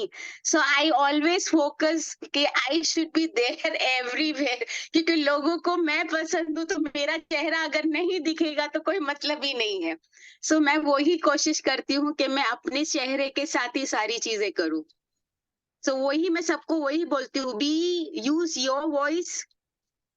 so I always focus कि I should be there everywhere, क्योंकि लोगों को मैं पसंद हूँ, तो मेरा चेहरा अगर नहीं दिखेगा तो कोई मतलब ही नहीं है. So मैं वही कोशिश करती हूँ कि मैं अपने चेहरे के साथ ही सारी चीजें करूँ. सो वही मैं सबको वही बोलती हूँ, बी यूज योर वॉइस,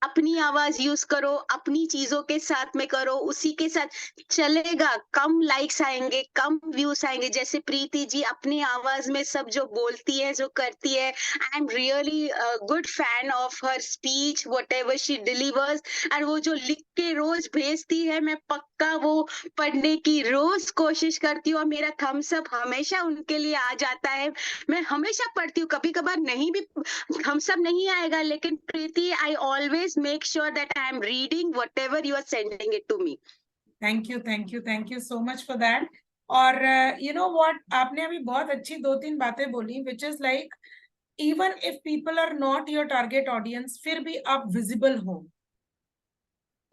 अपनी आवाज यूज करो, अपनी चीजों के साथ में करो, उसी के साथ चलेगा। कम लाइक्स आएंगे, कम व्यूज आएंगे, जैसे प्रीति जी अपनी आवाज में सब जो बोलती है, जो करती है, I am really good fan of her speech, what ever she delivers. और वो जो लिख के रोज भेजती है, मैं पक्का वो पढ़ने की रोज कोशिश करती हूँ, और मेरा थम्स अप हमेशा उनके लिए आ जाता है। मैं हमेशा पढ़ती हूँ, कभी कभार नहीं भी थम्स अप नहीं आएगा, लेकिन Preeti, I always make sure that I am reading whatever you are sending it to me. Thank you so much for that. और you know what, आपने अभी बहुत अच्छी 2-3 बातें बोली, which is like even if people are not your target audience, फिर भी आप visible हो।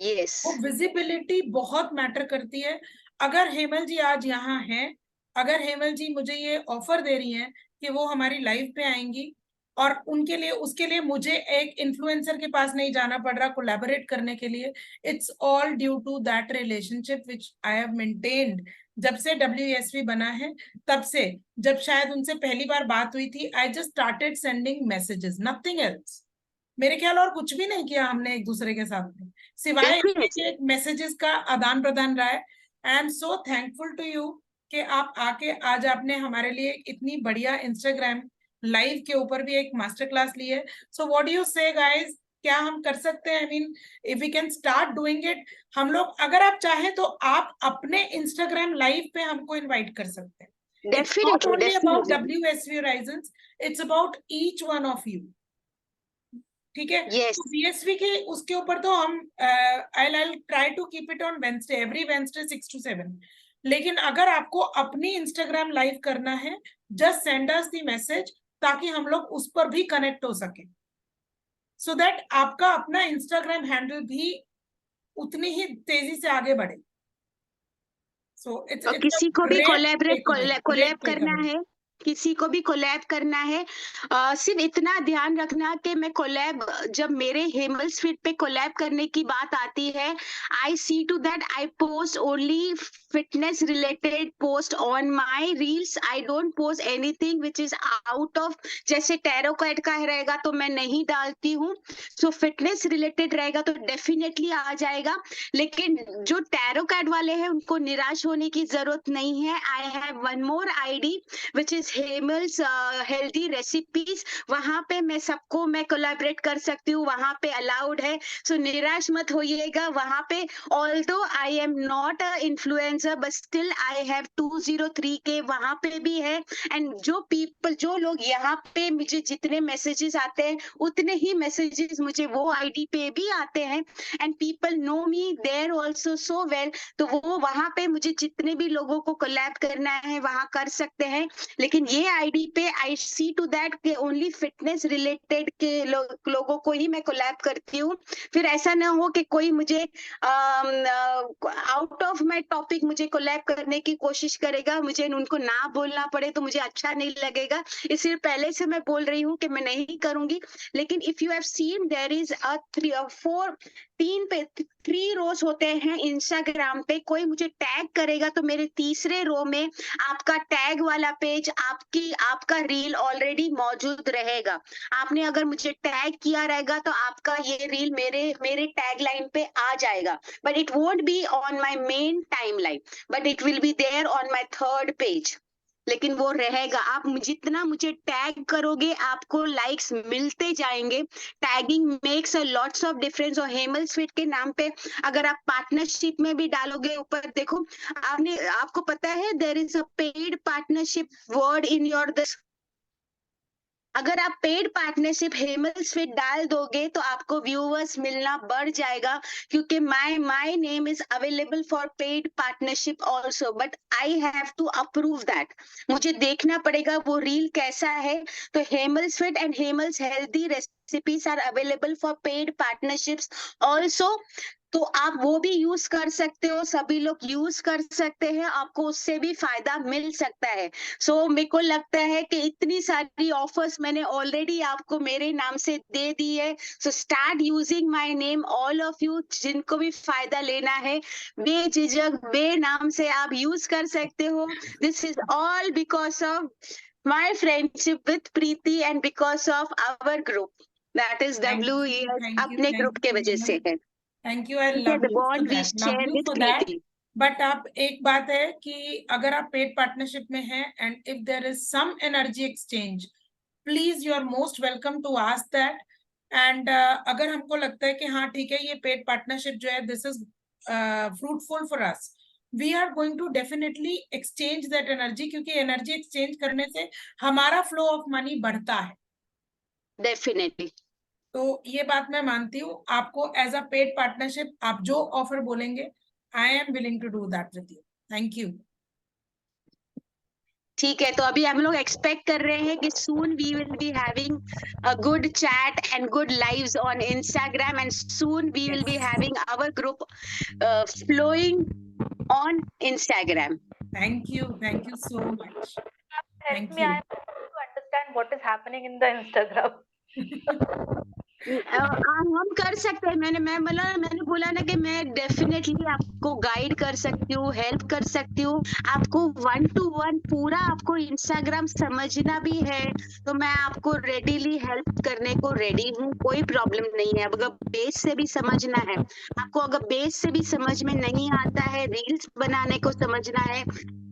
Yes. वो visibility बहुत मैटर करती है। अगर हेमल जी आज यहाँ हैं, अगर हेमल जी मुझे ये ऑफर दे रही हैं कि वो हमारी लाइव पे आएंगी, और उनके लिए, उसके लिए मुझे एक इन्फ्लुएंसर के पास नहीं जाना पड़ रहा कोलैबोरेट करने के लिए, it's all due to that relationship which I have maintained. जब से WSV बना है, तब से, जब शायद उनसे पहली बार बात हुई थी, I just started sending messages, nothing else. मेरे ख्याल और कुछ भी नहीं किया हमने एक दूसरे के साथ में, सिवाय मैसेजेस का आदान प्रदान रहा है। I am so thankful to you कि आप आके आज आपने हमारे लिए इतनी बढ़िया इंस्टाग्राम लाइव के ऊपर भी एक मास्टर क्लास ली है। So what do you say guys, क्या हम कर सकते हैं? I mean if we can start doing it, हम लोग, अगर आप चाहें तो आप अपने इंस्टाग्राम लाइव पे हमको इनवाइट कर सकते हैं। It's not only about WSV Horizons, it's about each one of you. ठीक है? Yes. तो BSV के उसके ऊपर तो हम I'll try to keep it on Wednesday, every Wednesday 6 to 7. लेकिन अगर आपको अपनी इंस्टाग्राम लाइव करना है, just send us the message, ताकि हम लोग उस पर भी कनेक्ट हो सके, so that आपका अपना इंस्टाग्राम हैंडल भी उतनी ही तेजी से आगे बढ़े। So it's किसी को भी कोलैब करना है, किसी को भी कोलैब करना है, सिर्फ इतना ध्यान रखना कि मैं कोलैब, जब मेरे हेमल्स फिट पे कोलैब करने की बात आती है, I see to that I post only fitness related post on my reels. I don't post anything which is out of, जैसे टैरो कार्ड का रहेगा तो मैं नहीं डालती हूँ। सो फिटनेस रिलेटेड रहेगा तो डेफिनेटली आ जाएगा, लेकिन जो टैरो कार्ड वाले हैं उनको निराश होने की जरूरत नहीं है। I have one more ID which is Hemal's healthy recipes, वहां पे मैं सबको मैं कोलैबोरेट कर सकती हूँ, वहां पे अलाउड है। सो निराश मत होइएगा वहां पे। Although I am not a influencer, but still I have 203K वहां पे भी है। एंड जो लोग यहाँ पे मुझे जितने मैसेजेस आते हैं, उतने ही मैसेजेस मुझे वो आईडी पे भी आते हैं। And people know me there also so well, तो वो वहां पे मुझे जितने भी लोगों को कोलैब करना है वहां कर सकते हैं। लेकिन ये आईडी पे आई सी टू दैट के ओनली फिटनेस रिलेटेड के लोगों को ही मैं कोलैब करती हूँ। फिर ऐसा ना हो कि कोई मुझे आउट ऑफ माय टॉपिक मुझे कोलैब करने की कोशिश करेगा, मुझे उनको ना बोलना पड़े तो मुझे अच्छा नहीं लगेगा। इसलिए पहले से मैं बोल रही हूँ कि मैं नहीं करूंगी। लेकिन if you have seen, there is a 3 or 4 3 rows होते हैं इंस्टाग्राम पे। कोई मुझे टैग करेगा तो मेरे तीसरे रो में आपका टैग वाला पेज, आपका रील ऑलरेडी मौजूद रहेगा। आपने अगर मुझे टैग किया रहेगा तो आपका ये रील मेरे टैग लाइन पे आ जाएगा, but it won't be on my main timeline, but it will be there on my 3rd page. लेकिन वो रहेगा। आप जितना मुझे टैग करोगे आपको लाइक्स मिलते जाएंगे। Tagging makes a lots of difference. और हेमल्स फिट के नाम पे अगर आप पार्टनरशिप में भी डालोगे, ऊपर देखो, आपको पता है there is a paid partnership word in your this. अगर आप पेड पार्टनरशिप हेमल्स फिट डाल दोगे तो आपको व्यूअर्स मिलना बढ़ जाएगा, क्योंकि my name is available for paid partnership also, but I have to approve that. मुझे देखना पड़ेगा वो रील कैसा है। तो Hemal's fit and Hemal's healthy recipes are available for paid partnerships also. तो आप वो भी यूज कर सकते हो, सभी लोग यूज कर सकते हैं, आपको उससे भी फायदा मिल सकता है। सो मेरे को लगता है कि इतनी सारी ऑफर्स मैंने ऑलरेडी आपको मेरे नाम से दे दी है। So start using my name, all of you, जिनको भी फायदा लेना है बेझिझक बे नाम से आप यूज कर सकते हो। This is all because of my friendship with Preeti and because of our group. That is Thank you, WES thank you, अपने thank group के you, वजह से Hemal. है. Thank you, I ठीक है, love the you for bond we that. Love share you with for that. Preeti. But आप एक बात है कि अगर आप पेड पार्टनरशिप में हैं and if there is some energy exchange, please you are most welcome to ask that. And अगर हमको लगता है कि हाँ ठीक है ये पेड पार्टनरशिप जो है this is fruitful for us, we are going to definitely exchange that energy, क्योंकि एनर्जी एक्सचेंज करने से हमारा फ्लो ऑफ मनी बढ़ता है. Definitely. तो ये बात मैं मानती हूँ. आपको एज अ पेड पार्टनरशिप आप जो ऑफर बोलेंगे, I am willing to do that with you. Thank you. ठीक है, तो अभी हम लोग एक्सपेक्ट कर रहे हैं कि soon we will be having a good chat and good lives on Instagram, and soon we will be having our group flowing on Instagram. Thank you so much. Thank Help me, you. I want to understand what is happening in the Instagram. हम कर सकते हैं. मैंने बोला ना कि मैं definitely आपको गाइड कर सकती हूँ, हेल्प कर सकती हूँ. आपको 1 to 1 पूरा आपको इंस्टाग्राम समझना भी है तो मैं आपको रेडीली हेल्प करने को रेडी हूँ. कोई प्रॉब्लम नहीं है. अगर बेस से भी समझना है आपको, अगर बेस से भी समझ में नहीं आता है, रील्स बनाने को समझना है,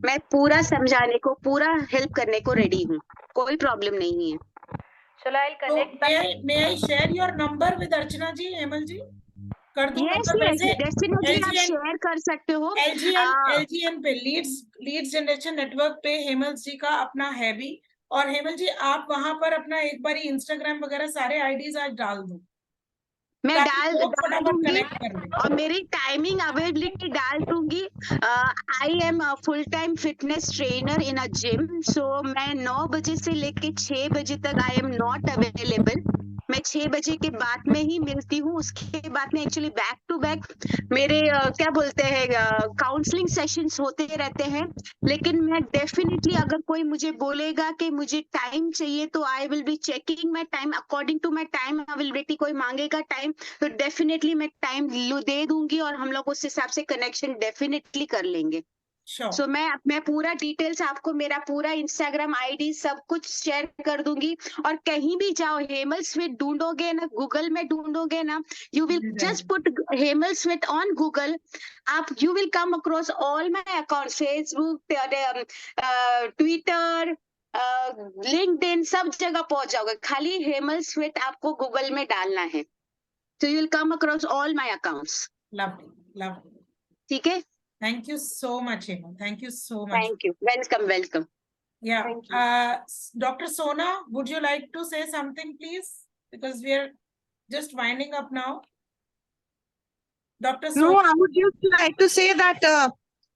मैं पूरा समझाने को, पूरा हेल्प करने को रेडी हूँ. कोई प्रॉब्लम नहीं है. Shall I So connect? may I share your number with Archana ji, Hemal ji? कर दूं यस नंबर? यस वैसे डेफिनेटली आप शेयर कर सकते हो. LGN पे लीड्स जनरेशन नेटवर्क पे हेमल जी का अपना है भी. और हेमल जी आप वहां पर अपना एक बार इंस्टाग्राम वगैरह सारे आईडीज आज डाल दो, मैं डाल फटाफट दूंगी कनेक्ट कर ले. और मेरी टाइमिंग अवेलेबिलिटी डाल दूंगी. I am full time fitness trainer in a gym, so मैं 9 बजे से लेके 6 बजे तक आई एम नॉट अवेलेबल. मैं 6 बजे के बाद में ही मिलती हूँ. उसके बाद में एक्चुअली बैक टू बैक मेरे क्या बोलते हैं काउंसलिंग सेशंस होते रहते हैं. लेकिन मैं डेफिनेटली अगर कोई मुझे बोलेगा कि मुझे टाइम चाहिए तो I will be checking my time according to my time availability. कोई मांगेगा टाइम तो डेफिनेटली मैं टाइम दे दूंगी और हम लोग उस हिसाब से कनेक्शन डेफिनेटली कर लेंगे. सो मैं पूरा डिटेल्स आपको, मेरा पूरा इंस्टाग्राम आईडी सब कुछ शेयर कर दूंगी. और कहीं भी जाओ हेमल स्वीट ढूंढोगे ना, गूगल में ढूंढोगे ना, you will just put Hemal sweet on Google. आप you will come across all my accounts, Facebook, Twitter, LinkedIn, सब जगह पहुंच जाओगे. खाली हेमल स्वीट आपको गूगल में डालना है. So you will come across all my accounts. Lovely. ठीक है? Thank you so much, Hemal. Thank you so much. Thank you. Welcome. Yeah. Dr. Sona, would you like to say something, please? Because we are just winding up now. Dr. Sona. No, I would just like to say that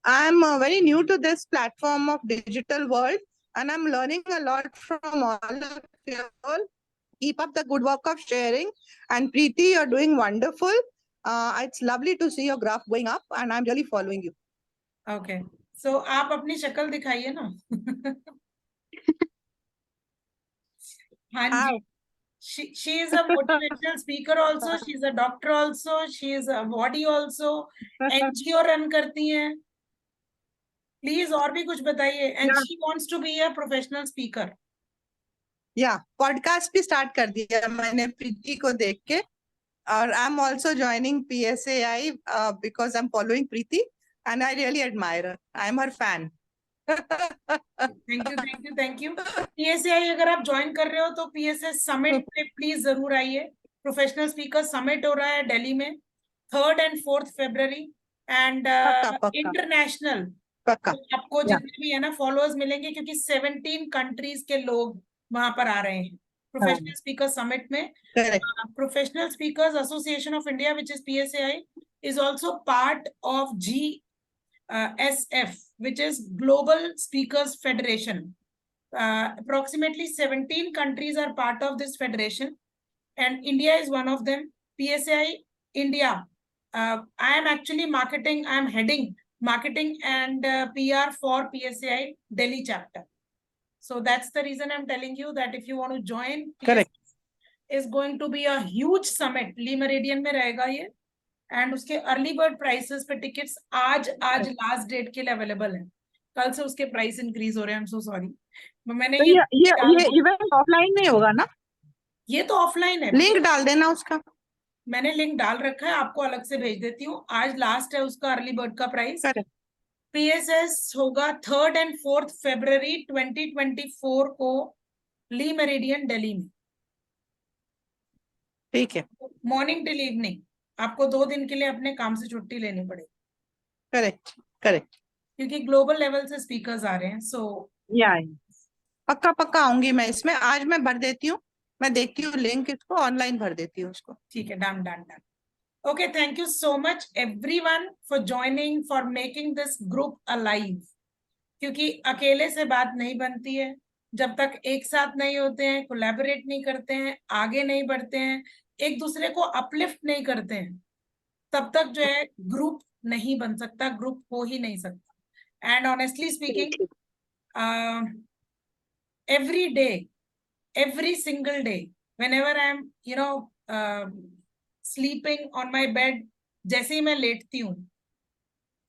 I'm very new to this platform of digital world, and I'm learning a lot from all of you all. Keep up the good work of sharing. And Preeti, you're doing wonderful. It's lovely to see your graph going up, and I'm really following you. Okay. So आप अपनी शक्ल दिखाइए ना. हाँ जी. She is a motivational speaker also. She is a doctor also. She is a body also. NGO run करती हैं. Please और भी कुछ बताइए. And she wants to be a professional speaker. Yeah, podcast भी start कर दिया मैंने प्रीति को देख के. और I'm also joining PSAI because I'm following Preeti and I really admire her. I'm her fan. Thank you. PSAI अगर आप ज्वाइन कर रहे हो तो PSA समिट पे प्लीज जरूर आइए. प्रोफेशनल स्पीकर समिट हो रहा है दिल्ली में 3rd and 4th February and international. आपको जितने भी है ना फॉलोअर्स मिलेंगे क्योंकि 17 कंट्रीज के लोग वहां पर आ रहे हैं प्रोफेशनल स्पीकर समिट में. Professional speakers association of India which is PSAI is also part of GSF which is Global Speakers Federation. Approximately 17 countries are part of this federation and India is one of them. PSAI India, I am actually heading marketing and PR for PSAI Delhi chapter. So that's the reason I'm telling you that if you want to join, PSAI is going to be a huge summit. Lee Meridian में रहेगा ये. And उसके early bird prices पे tickets आज last date के लिए available है. कल से उसके प्राइस इंक्रीज हो रहे हैं, आई एम सो सॉरी। मैंने तो ये इवेंट ऑफलाइन में होगा ना? ये तो ऑफलाइन है, लिंक डाल देना उसका। मैंने लिंक डाल रखा है, आपको अलग से भेज देती हूँ। आज लास्ट है उसका अर्ली बर्ड का प्राइस। PSS होगा 3rd and 4th February 2024 को ली मेरिडियन दिल्ली में। ठीक है, मॉर्निंग टिल इवनिंग। आपको 2 दिन के लिए अपने काम से छुट्टी लेनी पड़ेगी। Correct correct. क्योंकि ग्लोबल लेवल से स्पीकर्स आ रहे हैं। सो या पक्का पक्का आऊंगी मैं इसमें। आज मैं भर देती हूँ, मैं देखती हूँ लिंक, इसको ऑनलाइन भर देती हूँ उसको। ठीक है, done done done. Okay, thank you so much everyone for joining, for making this group alive. क्योंकि अकेले से बात नहीं बनती है, जब तक एक साथ नहीं होते हैं, कोलैबोरेट नहीं करते हैं, आगे नहीं बढ़ते हैं, एक दूसरे को अपलिफ्ट नहीं करते हैं, तब तक जो है ग्रुप नहीं बन सकता, ग्रुप हो ही नहीं सकता। And honestly speaking, every day, every single day, whenever I'm sleeping on my bed, जैसे ही मैं लेटती हूँ,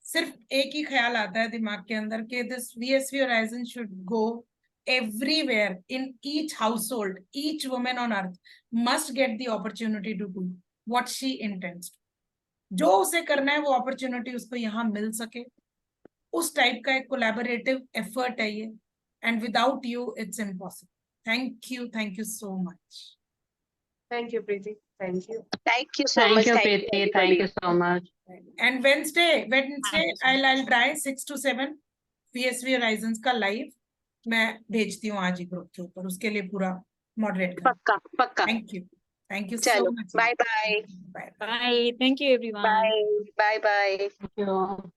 सिर्फ एक ही ख्याल आता है दिमाग के अंदर कि this VSV Horizon should go everywhere, in each household, each woman on earth must get the opportunity to do what she intends. जो उसे करना है वो अपॉर्चुनिटी उसको यहाँ मिल सके, उस टाइप का एक कोलैबोरेटिव एफर्ट है ये, and without you it's impossible. Thank you so much. Thank you, Preeti. Thank you. Thank you so Thank much. you, Thank Preeti. you, Thank you everybody. so much. And Wednesday I'll try 6 to 7 PSV Horizons का live मैं भेजती हूँ आज ही group के ऊपर, उसके लिए पूरा मॉडरेट कर। पक्का पक्का। Thank you so चलो, much. bye bye. Bye. Bye. Thank you, everyone. Bye bye bye. Thank you.